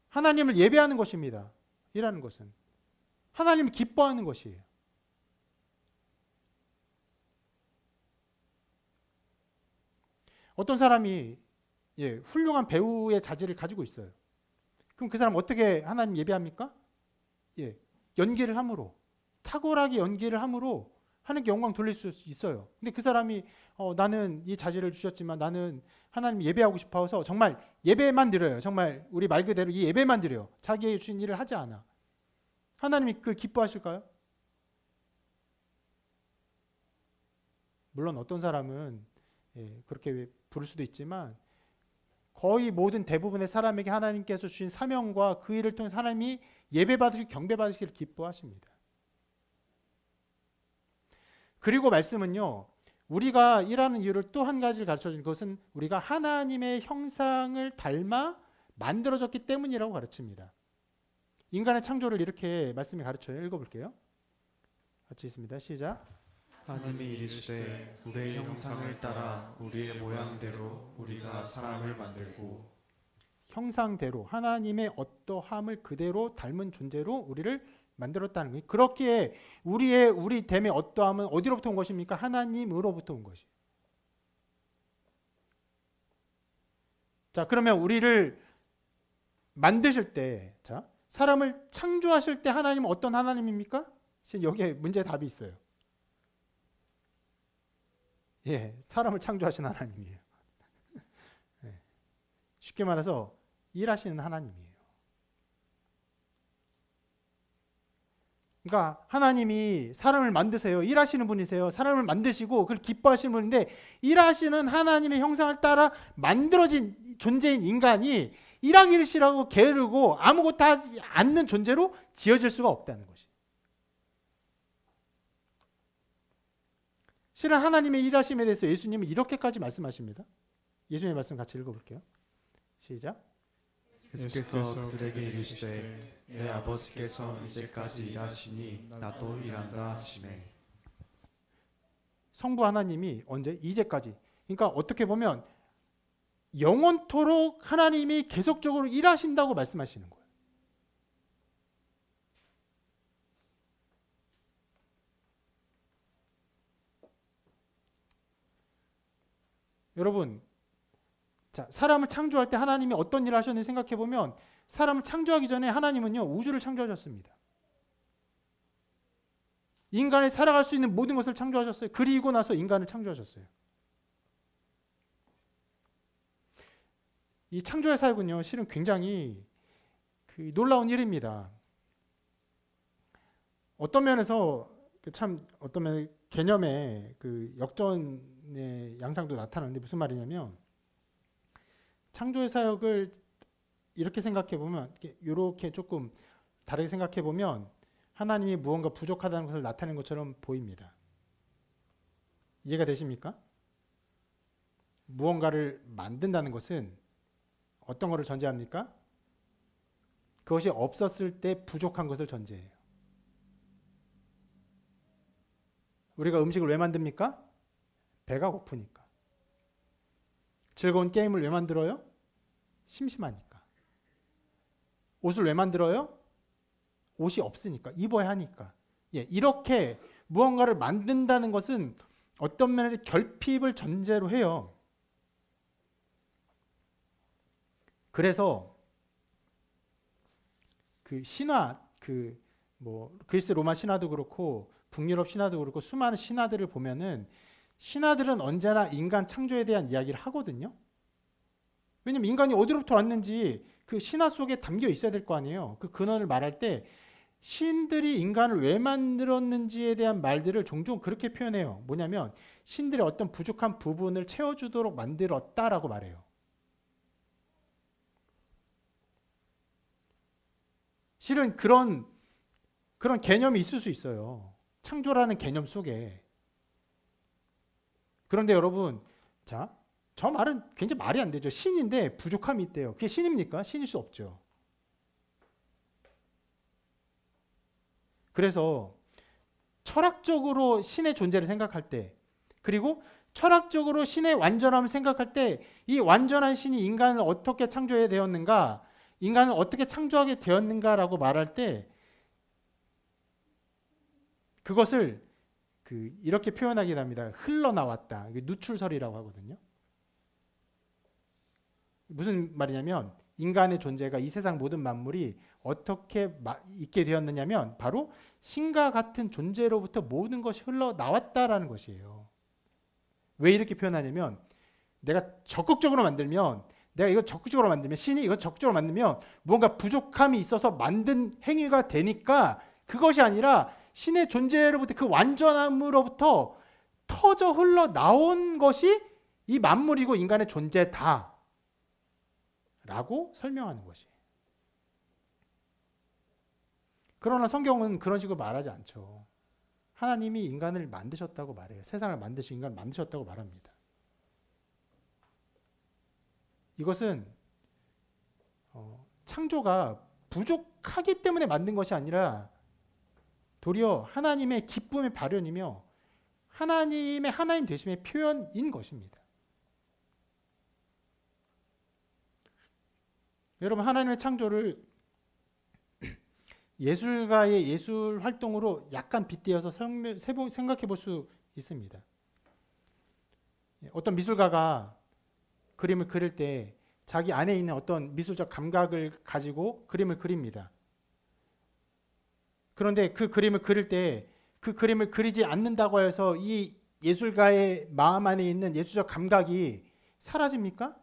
하나님을 예배하는 것입니다. 일하는 것은 하나님을 기뻐하는 것이에요. 어떤 사람이 훌륭한 배우의 자질을 가지고 있어요. 그럼 그 사람 어떻게 하나님 예배합니까? 연기를 함으로, 탁월하게 연기를 함으로 하나님께 영광 돌릴 수 있어요. 근데 그 사람이 나는 이 자질을 주셨지만 나는 하나님 예배하고 싶어서 정말 예배만 드려요. 정말 우리 말 그대로 이 예배만 드려요. 자기의 주신 일을 하지 않아. 하나님이 그걸 기뻐하실까요? 물론 어떤 사람은 그렇게 부를 수도 있지만 거의 모든 대부분의 사람에게 하나님께서 주신 사명과 그 일을 통해 하나님이 예배받으시고 경배받으시기를 기뻐하십니다. 그리고 말씀은요, 우리가 일하는 이유를 또 한 가지를 가르쳐주는 것은 우리가 하나님의 형상을 닮아 만들어졌기 때문이라고 가르칩니다. 인간의 창조를 이렇게 말씀이 가르쳐요. 읽어볼게요. 같이 있습니다. 시작. 하나님이 이르시되 우리의 형상을 따라 우리의 모양대로 우리가 사람을 만들고. 형상대로 하나님의 어떠함을 그대로 닮은 존재로 우리를 만들었다는 거예요. 그렇게 우리 됨의 어떠함은 어디로부터 온 것입니까? 하나님으로부터 온 것이에요. 자, 그러면 우리를 만드실 때, 자, 사람을 창조하실 때 하나님은 어떤 하나님입니까? 여기에 문제 답이 있어요. 사람을 창조하신 하나님이에요. 쉽게 말해서 일하시는 하나님이에요. 그러니까 하나님이 사람을 만드세요. 일하시는 분이세요. 사람을 만드시고 그걸 기뻐하시는 분인데 일하시는 하나님의 형상을 따라 만들어진 존재인 인간이 일하기를 싫어하고 게으르고 아무것도 하지 않는 존재로 지어질 수가 없다는 것이. 실은 하나님의 일하심에 대해서 예수님은 이렇게까지 말씀하십니다. 예수님의 말씀 같이 읽어볼게요. 시작. 예수께서 그들에게 이르시되 내 아버지께서 이제까지 일하시니 나도 일한다 하시매. 성부 하나님이 언제? 이제까지. 그러니까 어떻게 보면 영원토록 하나님이 계속적으로 일하신다고 말씀하시는 거예요. 여러분, 자, 사람을 창조할 때 하나님이 어떤 일을 하셨는지 생각해 보면 사람을 창조하기 전에 하나님은요, 우주를 창조하셨습니다. 인간이 살아갈 수 있는 모든 것을 창조하셨어요. 그리고 나서 인간을 창조하셨어요. 이 창조의 사역은요, 실은 굉장히 놀라운 일입니다. 어떤 면에서 참 어떤 면 개념의 역전의 양상도 나타나는데 무슨 말이냐면 창조의 사역을 이렇게 생각해 보면 이렇게 조금 다르게 생각해 보면 하나님이 무언가 부족하다는 것을 나타낸 것처럼 보입니다. 이해가 되십니까? 무언가를 만든다는 것은 어떤 것을 전제합니까? 그것이 없었을 때 부족한 것을 전제해요. 우리가 음식을 왜 만듭니까? 배가 고프니까. 즐거운 게임을 왜 만들어요? 심심하니까. 옷을 왜 만들어요? 옷이 없으니까. 입어야 하니까. 예, 이렇게 무언가를 만든다는 것은 어떤 면에서 결핍을 전제로 해요. 그래서 그 신화, 그리스 로마 신화도 그렇고 북유럽 신화도 그렇고 수많은 신화들을 보면은 신화들은 언제나 인간 창조에 대한 이야기를 하거든요. 왜냐면 인간이 어디로부터 왔는지 그 신화 속에 담겨 있어야 될 거 아니에요. 그 근원을 말할 때 신들이 인간을 왜 만들었는지에 대한 말들을 종종 그렇게 표현해요. 뭐냐면 신들의 어떤 부족한 부분을 채워주도록 만들었다라고 말해요. 실은 그런 개념이 있을 수 있어요. 창조라는 개념 속에. 그런데 여러분, 자, 저 말은 굉장히 말이 안 되죠. 신인데 부족함이 있대요. 그게 신입니까? 신일 수 없죠. 그래서 철학적으로 신의 존재를 생각할 때, 그리고 철학적으로 신의 완전함을 생각할 때, 이 완전한 신이 인간을 어떻게 창조해 되었는가, 인간을 어떻게 창조하게 되었는가라고 말할 때, 그것을 이렇게 표현하게 됩니다. 흘러나왔다. 누출설이라고 하거든요. 무슨 말이냐면 인간의 존재가 이 세상 모든 만물이 어떻게 있게 되었느냐면 바로 신과 같은 존재로부터 모든 것이 흘러나왔다라는 것이에요. 왜 이렇게 표현하냐면 내가 적극적으로 만들면 신이 이거 적극적으로 만들면 무언가 부족함이 있어서 만든 행위가 되니까 그것이 아니라 신의 존재로부터 그 완전함으로부터 터져 흘러나온 것이 이 만물이고 인간의 존재다 라고 설명하는 것이에요. 그러나 성경은 그런 식으로 말하지 않죠. 하나님이 인간을 만드셨다고 말해요. 세상을 만드시고 인간을 만드셨다고 말합니다. 이것은 창조가 부족하기 때문에 만든 것이 아니라 도리어 하나님의 기쁨의 발현이며 하나님의 하나님 되심의 표현인 것입니다. 여러분, 하나님의 창조를 예술가의 예술 활동으로 약간 빗대어서 생각해 볼 수 있습니다. 어떤 미술가가 그림을 그릴 때 자기 안에 있는 어떤 미술적 감각을 가지고 그림을 그립니다. 그런데 그 그림을 그릴 때 그 그림을 그리지 않는다고 해서 이 예술가의 마음 안에 있는 예술적 감각이 사라집니까?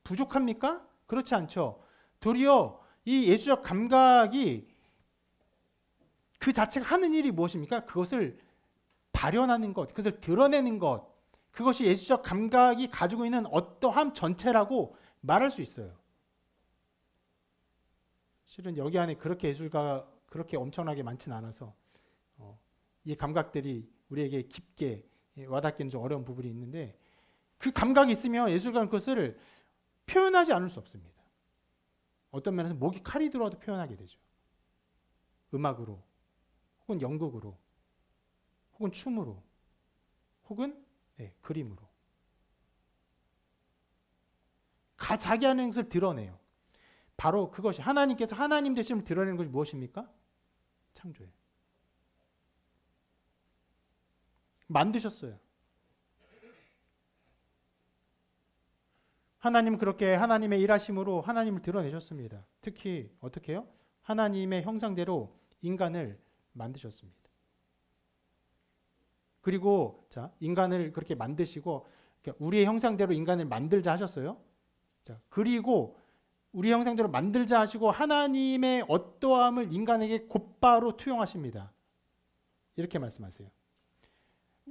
부족합니까? 그렇지 않죠. 도리어 이 예술적 감각이 그 자체가 하는 일이 무엇입니까? 그것을 발현하는 것, 그것을 드러내는 것, 그것이 예술적 감각이 가지고 있는 어떠함 전체라고 말할 수 있어요. 실은 여기 안에 그렇게 예술가가 그렇게 엄청나게 많지는 않아서 이 감각들이 우리에게 깊게 와닿기는 좀 어려운 부분이 있는데 그 감각이 있으면 예술가는 그것을 표현하지 않을 수 없습니다. 어떤 면에서 목이 칼이 들어와도 표현하게 되죠. 음악으로, 혹은 연극으로, 혹은 춤으로, 혹은 그림으로. 자기 안에 것을 드러내요. 바로 그것이 하나님께서 하나님 되심을 드러내는 것이 무엇입니까? 창조예요. 만드셨어요. 하나님 그렇게 하나님의 일하심으로 하나님을 드러내셨습니다. 특히 어떻게 해요? 하나님의 형상대로 인간을 만드셨습니다. 그리고 자, 인간을 그렇게 만드시고 우리의 형상대로 인간을 만들자 하셨어요. 자, 그리고 우리 형상대로 만들자 하시고 하나님의 어떠함을 인간에게 곧바로 투영하십니다. 이렇게 말씀하세요.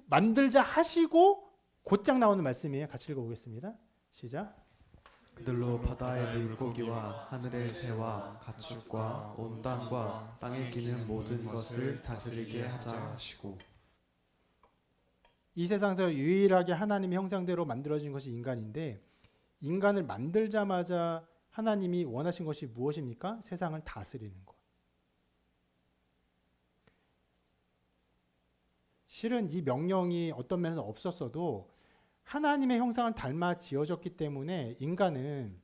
만들자 하시고 곧장 나오는 말씀이에요. 같이 읽어보겠습니다. 시작. 그들로 바다의 물고기와 하늘의 새와 가축과 온 땅과 땅에 기는 모든 것을 다스리게 하자 하시고. 이 세상에서 유일하게 하나님의 형상대로 만들어진 것이 인간인데, 인간을 만들자마자 하나님이 원하신 것이 무엇입니까? 세상을 다스리는 것. 실은 이 명령이 어떤 면에서 없었어도 하나님의 형상을 닮아 지어졌기 때문에 인간은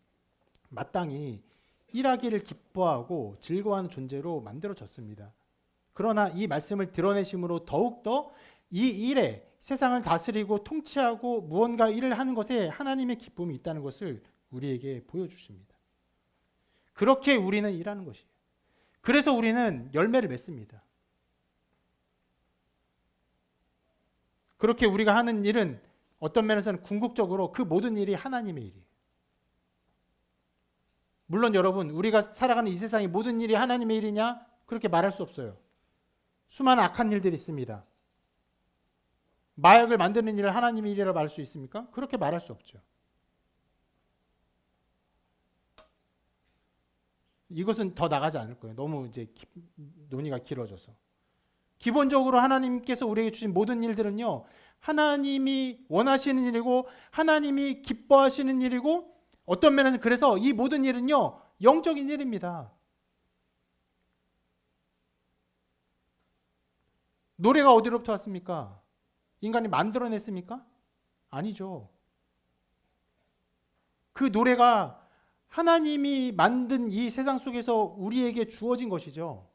마땅히 일하기를 기뻐하고 즐거워하는 존재로 만들어졌습니다. 그러나 이 말씀을 드러내심으로 더욱더 이 일에, 세상을 다스리고 통치하고 무언가 일을 하는 것에 하나님의 기쁨이 있다는 것을 우리에게 보여주십니다. 그렇게 우리는 일하는 것이에요. 그래서 우리는 열매를 맺습니다. 그렇게 우리가 하는 일은 어떤 면에서는 궁극적으로 그 모든 일이 하나님의 일이에요. 물론 여러분, 우리가 살아가는 이 세상의 모든 일이 하나님의 일이냐? 그렇게 말할 수 없어요. 수많은 악한 일들이 있습니다. 마약을 만드는 일을 하나님의 일이라고 말할 수 있습니까? 그렇게 말할 수 없죠. 이것은 더 나가지 않을 거예요. 너무 이제 논의가 길어져서. 기본적으로 하나님께서 우리에게 주신 모든 일들은요, 하나님이 원하시는 일이고 하나님이 기뻐하시는 일이고, 어떤 면에서 그래서 이 모든 일은요, 영적인 일입니다. 노래가 어디로부터 왔습니까? 인간이 만들어냈습니까? 아니죠. 그 노래가 하나님이 만든 이 세상 속에서 우리에게 주어진 것이죠.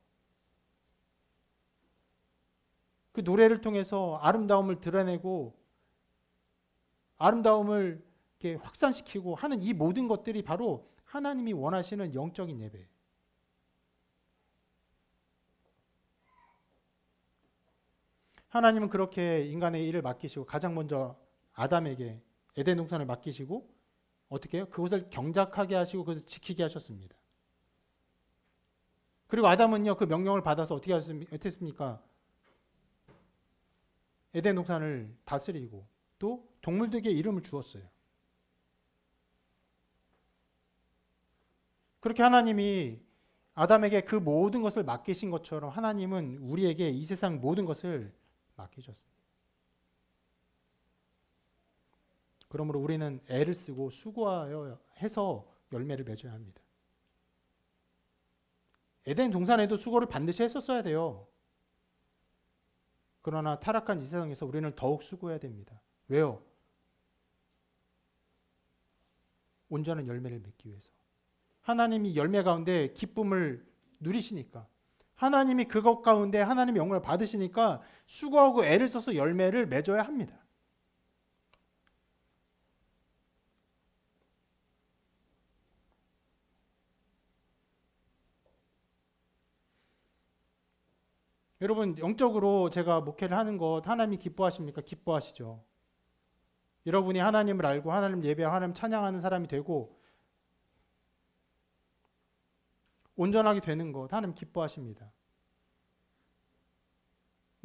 그 노래를 통해서 아름다움을 드러내고 아름다움을 이렇게 확산시키고 하는 이 모든 것들이 바로 하나님이 원하시는 영적인 예배. 하나님은 그렇게 인간의 일을 맡기시고 가장 먼저 아담에게 에덴 동산을 맡기시고 어떻게 해요? 그것을 경작하게 하시고 그것을 지키게 하셨습니다. 그리고 아담은요, 그 명령을 받아서 어떻게 했습니까? 에덴 동산을 다스리고 또 동물들에게 이름을 주었어요. 그렇게 하나님이 아담에게 그 모든 것을 맡기신 것처럼 하나님은 우리에게 이 세상 모든 것을 맡기셨습니다. 그러므로 우리는 애를 쓰고 수고하여 해서 열매를 맺어야 합니다. 에덴 동산에도 수고를 반드시 했었어야 돼요. 그러나 타락한 이 세상에서 우리는 더욱 수고해야 됩니다. 왜요? 온전한 열매를 맺기 위해서. 하나님이 열매 가운데 기쁨을 누리시니까, 하나님이 그것 가운데 하나님의 영광을 받으시니까 수고하고 애를 써서 열매를 맺어야 합니다. 여러분, 영적으로 제가 목회를 하는 것 하나님이 기뻐하십니까? 기뻐하시죠. 여러분이 하나님을 알고 하나님 예배하고 하나님 찬양하는 사람이 되고 온전하게 되는 것 하나님 기뻐하십니다.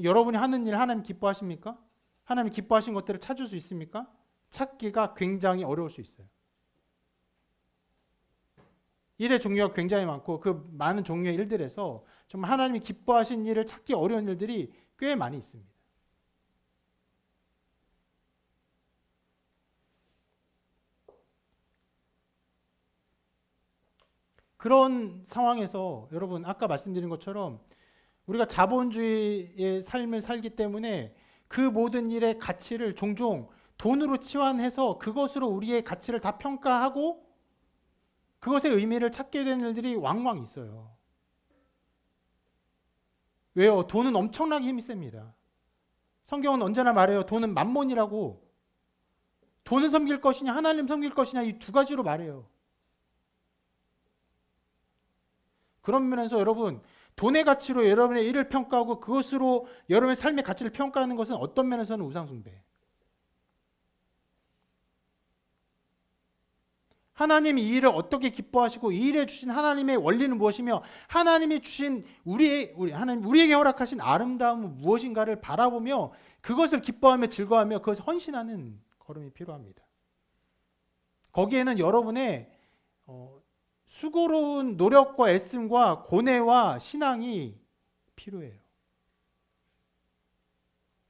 여러분이 하는 일 하나님 기뻐하십니까? 하나님 기뻐하신 것들을 찾을 수 있습니까? 찾기가 굉장히 어려울 수 있어요. 일의 종류가 굉장히 많고 그 많은 종류의 일들에서 정말 하나님이 기뻐하신 일을 찾기 어려운 일들이 꽤 많이 있습니다. 그런 상황에서 여러분, 아까 말씀드린 것처럼 우리가 자본주의의 삶을 살기 때문에 그 모든 일의 가치를 종종 돈으로 치환해서 그것으로 우리의 가치를 다 평가하고 그것의 의미를 찾게 되는 일들이 왕왕 있어요. 왜요? 돈은 엄청나게 힘이 셉니다. 성경은 언제나 말해요. 돈은 만몬이라고. 돈을 섬길 것이냐 하나님 섬길 것이냐, 이 두 가지로 말해요. 그런 면에서 여러분, 돈의 가치로 여러분의 일을 평가하고 그것으로 여러분의 삶의 가치를 평가하는 것은 어떤 면에서는 우상숭배. 하나님이 이 일을 어떻게 기뻐하시고 이 일에 주신 하나님의 원리는 무엇이며 하나님이 주신 우리에게 허락하신 아름다움은 무엇인가를 바라보며 그것을 기뻐하며 즐거워하며 그것을 헌신하는 걸음이 필요합니다. 거기에는 여러분의 수고로운 노력과 애씀과 고뇌와 신앙이 필요해요.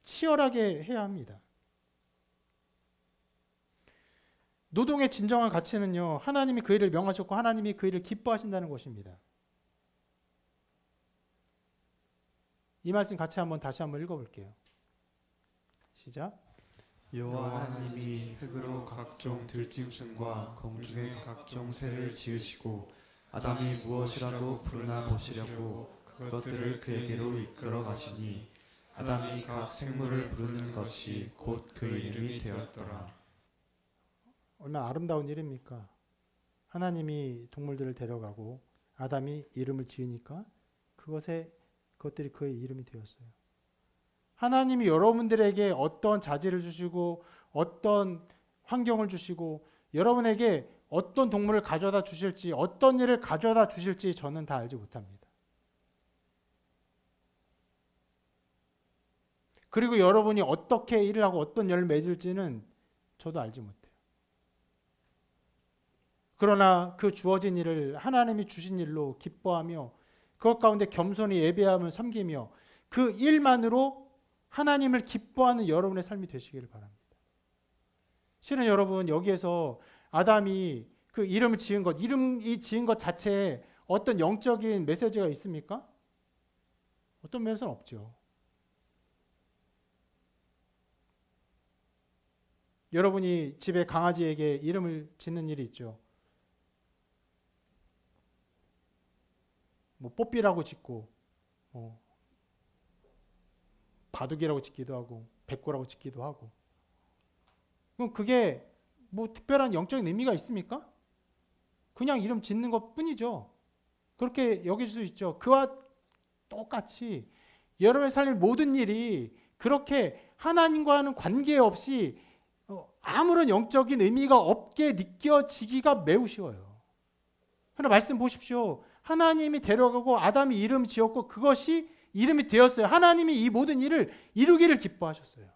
치열하게 해야 합니다. 노동의 진정한 가치는요, 하나님이 그 일을 명하셨고 하나님이 그 일을 기뻐하신다는 것입니다. 이 말씀 같이 다시 한번 읽어볼게요. 시작. 여호와 하나님이 흙으로 각종 들짐승과 공중의 각종 새를 지으시고 아담이 무엇이라도 부르나 보시려고 그것들을 그에게로 이끌어 가시니 아담이 각 생물을 부르는 것이 곧 그 이름이 되었더라. 얼마나 아름다운 일입니까? 하나님이 동물들을 데려가고 아담이 이름을 지으니까 그것들이 그의 이름이 되었어요. 하나님이 여러분들에게 어떤 자질을 주시고 어떤 환경을 주시고 여러분에게 어떤 동물을 가져다 주실지 어떤 일을 가져다 주실지 저는 다 알지 못합니다. 그리고 여러분이 어떻게 일을 하고 어떤 열을 맺을지는 저도 알지 못해요. 그러나 그 주어진 일을 하나님이 주신 일로 기뻐하며 그것 가운데 겸손히 예배하며 섬기며 그 일만으로 하나님을 기뻐하는 여러분의 삶이 되시기를 바랍니다. 실은 여러분 여기에서 아담이 그 이름을 지은 것, 이름이 지은 것 자체에 어떤 영적인 메시지가 있습니까? 어떤 면에서는 없죠. 여러분이 집에 강아지에게 이름을 짓는 일이 있죠. 뭐 뽀삐라고 짓고 바둑이라고 짓기도 하고 백구라고 짓기도 하고 그럼 그게 뭐 특별한 영적인 의미가 있습니까? 그냥 이름 짓는 것 뿐이죠. 그렇게 여길 수 있죠. 그와 똑같이 여러분의 삶의 모든 일이 그렇게 하나님과는 관계없이 아무런 영적인 의미가 없게 느껴지기가 매우 쉬워요. 그러나 말씀 보십시오. 하나님이 데려가고 아담이 이름 지었고 그것이 이름이 되었어요. 하나님이 이 모든 일을 이루기를 기뻐하셨어요.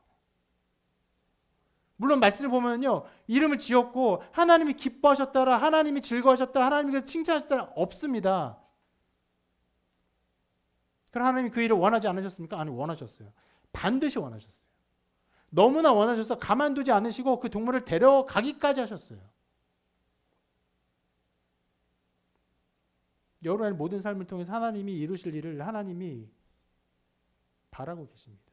물론 말씀을 보면요. 이름을 지었고 하나님이 기뻐하셨다라 하나님이 즐거워하셨다 하나님께서 칭찬하셨다 없습니다. 그럼 하나님이 그 일을 원하지 않으셨습니까? 아니 원하셨어요. 반드시 원하셨어요. 너무나 원하셔서 가만두지 않으시고 그 동물을 데려가기까지 하셨어요. 여러분의 모든 삶을 통해서 하나님이 이루실 일을 하나님이 바라고 계십니다.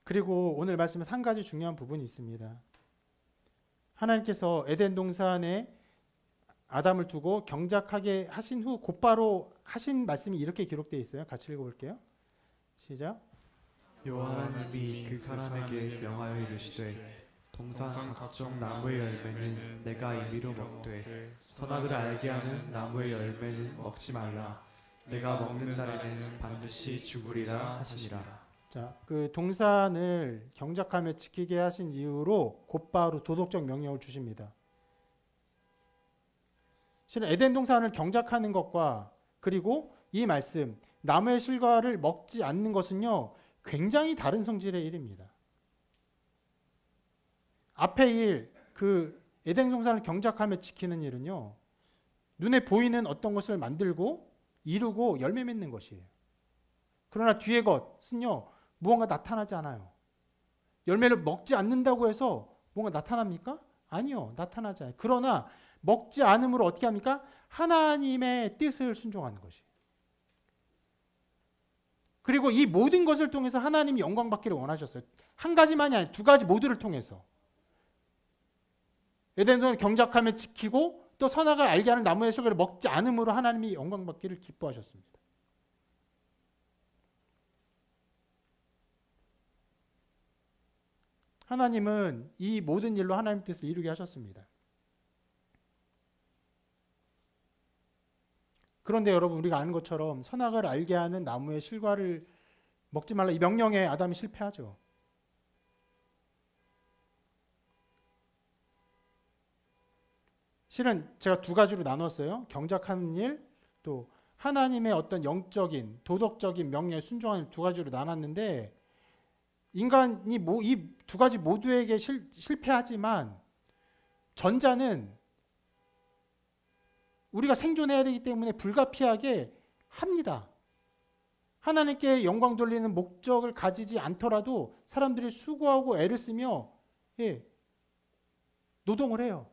그리고 오늘 말씀에 한 가지 중요한 부분이 있습니다. 하나님께서 에덴 동산에 아담을 두고 경작하게 하신 후 곧바로 하신 말씀이 이렇게 기록되어 있어요. 같이 읽어볼게요. 시작. 여호와 하나님이 그 사람에게 명하여 이르시되 동산 각종 나무의 열매는 내가 임의로 먹되 선악을 알게 하는 나무의 열매는 먹지 말라. 내가 먹는 날에는 반드시 죽으리라 하시니라. 자, 그 동산을 경작하며 지키게 하신 이유로 곧바로 도덕적 명령을 주십니다. 실은 에덴 동산을 경작하는 것과 그리고 이 말씀 나무의 실과를 먹지 않는 것은요 굉장히 다른 성질의 일입니다. 앞의 일, 그 에덴 동산을 경작하며 지키는 일은요 눈에 보이는 어떤 것을 만들고 이루고 열매 맺는 것이에요. 그러나 뒤의 것은요 무언가 나타나지 않아요. 열매를 먹지 않는다고 해서 뭔가 나타납니까? 아니요, 나타나지 않아요. 그러나 먹지 않음으로 어떻게 합니까? 하나님의 뜻을 순종하는 것이. 그리고 이 모든 것을 통해서 하나님이 영광 받기를 원하셨어요. 한 가지만이 아니라 두 가지 모두를 통해서. 에덴동산을 경작하며 지키고 또 선악을 알게 하는 나무의 실과를 먹지 않음으로 하나님이 영광 받기를 기뻐하셨습니다. 하나님은 이 모든 일로 하나님의 뜻을 이루게 하셨습니다. 그런데 여러분 우리가 아는 것처럼 선악을 알게 하는 나무의 실과를 먹지 말라 이 명령에 아담이 실패하죠. 실은 제가 두 가지로 나눴어요. 경작하는 일, 또 하나님의 어떤 영적인 도덕적인 명령에 순종하는 두 가지로 나눴는데 인간이 이 두 가지 모두에게 실패하지만 전자는 우리가 생존해야 되기 때문에 불가피하게 합니다. 하나님께 영광 돌리는 목적을 가지지 않더라도 사람들이 수고하고 애를 쓰며 노동을 해요.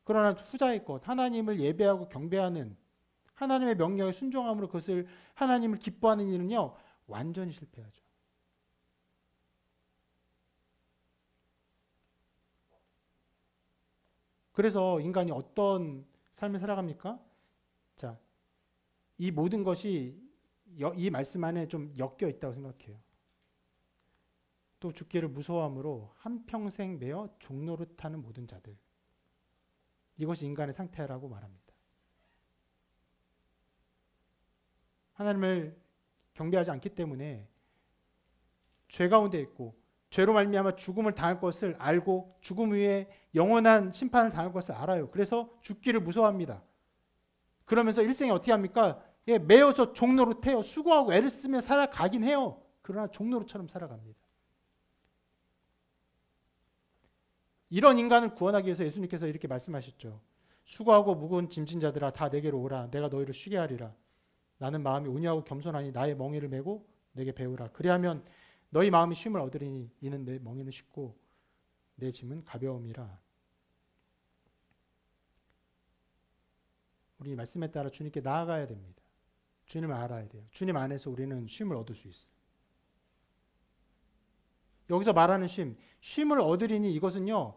그러나 후자의 것, 하나님을 예배하고 경배하는 하나님의 명령에 순종함으로 그것을 하나님을 기뻐하는 일은요, 완전히 실패하죠. 그래서 인간이 어떤 삶을 살아갑니까? 자, 이 모든 것이 이 말씀 안에 좀 엮여 있다고 생각해요. 또 죽기를 무서워함으로 한평생 매어 종노릇하는 모든 자들. 이것이 인간의 상태라고 말합니다. 하나님을 경배하지 않기 때문에 죄 가운데 있고 죄로 말미암아 죽음을 당할 것을 알고 죽음 위에 영원한 심판을 당할 것을 알아요. 그래서 죽기를 무서워합니다. 그러면서 일생에 어떻게 합니까? 매어서 종노릇해요. 수고하고 애를 쓰며 살아가긴 해요. 그러나 종노릇처럼 살아갑니다. 이런 인간을 구원하기 위해서 예수님께서 이렇게 말씀하셨죠. 수고하고 무거운 짐진 자들아 다 내게로 오라. 내가 너희를 쉬게 하리라. 나는 마음이 온유하고 겸손하니 나의 멍에를 메고 내게 배우라. 그리하면 너희 마음이 쉼을 얻으리니 이는 내 멍에는 쉽고 내 짐은 가벼움이라. 우리 말씀에 따라 주님께 나아가야 됩니다. 주님을 알아야 돼요. 주님 안에서 우리는 쉼을 얻을 수 있어요. 여기서 말하는 쉼을 얻으리니 이것은요,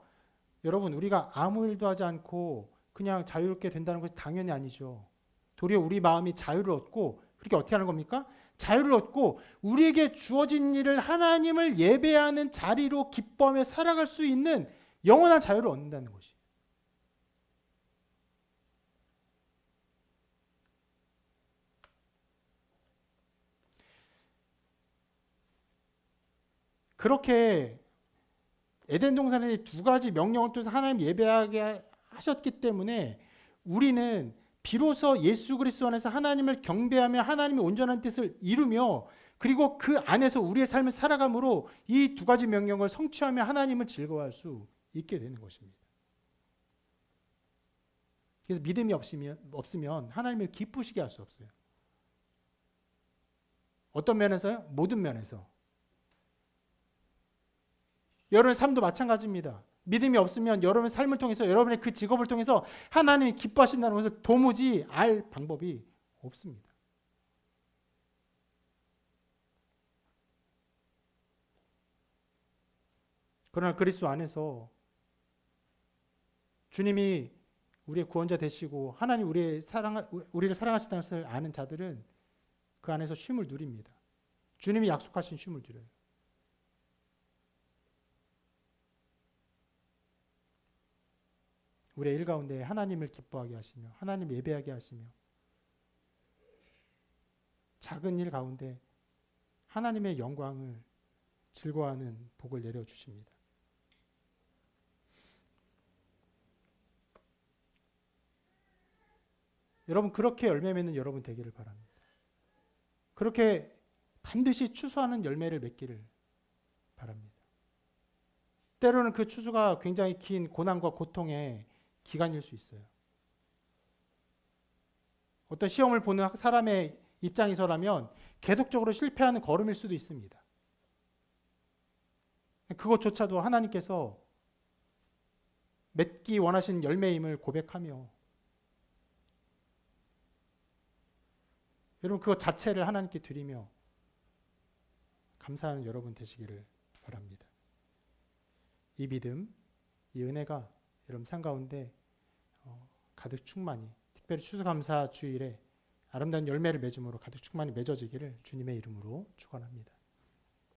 여러분 우리가 아무 일도 하지 않고 그냥 자유롭게 된다는 것이 당연히 아니죠. 도리어 우리 마음이 자유를 얻고 그렇게 어떻게 하는 겁니까? 자유를 얻고 우리에게 주어진 일을 하나님을 예배하는 자리로 기뻐하며 살아갈 수 있는 영원한 자유를 얻는다는 것이. 그렇게 에덴 동산에 두 가지 명령을 통해서 하나님 예배하게 하셨기 때문에 우리는 비로소 예수 그리스도 안에서 하나님을 경배하며 하나님의 온전한 뜻을 이루며 그리고 그 안에서 우리의 삶을 살아감으로 이 두 가지 명령을 성취하며 하나님을 즐거워할 수 있게 되는 것입니다. 그래서 믿음이 없으면 하나님을 기쁘시게 할 수 없어요. 어떤 면에서요? 모든 면에서. 여러분의 삶도 마찬가지입니다. 믿음이 없으면 여러분의 삶을 통해서 여러분의 그 직업을 통해서 하나님이 기뻐하신다는 것을 도무지 알 방법이 없습니다. 그러나 그리스도 안에서 주님이 우리의 구원자 되시고 하나님 우리를 사랑하신다는 것을 아는 자들은 그 안에서 쉼을 누립니다. 주님이 약속하신 쉼을 누려요. 우리의 일 가운데 하나님을 기뻐하게 하시며 하나님 예배하게 하시며 작은 일 가운데 하나님의 영광을 즐거워하는 복을 내려주십니다. 여러분 그렇게 열매 맺는 여러분 되기를 바랍니다. 그렇게 반드시 추수하는 열매를 맺기를 바랍니다. 때로는 그 추수가 굉장히 긴 고난과 고통의 기간일 수 있어요. 어떤 시험을 보는 사람의 입장에서라면 계속적으로 실패하는 걸음일 수도 있습니다. 그것조차도 하나님께서 맺기 원하시는 열매임을 고백하며 여러분 그것 자체를 하나님께 드리며 감사하는 여러분 되시기를 바랍니다. 이 믿음, 이 은혜가 여러분 삶 가운데 가득 충만히 특별히 추수감사 주일에 아름다운 열매를 맺음으로 가득 충만히 맺어지기를 주님의 이름으로 축원합니다.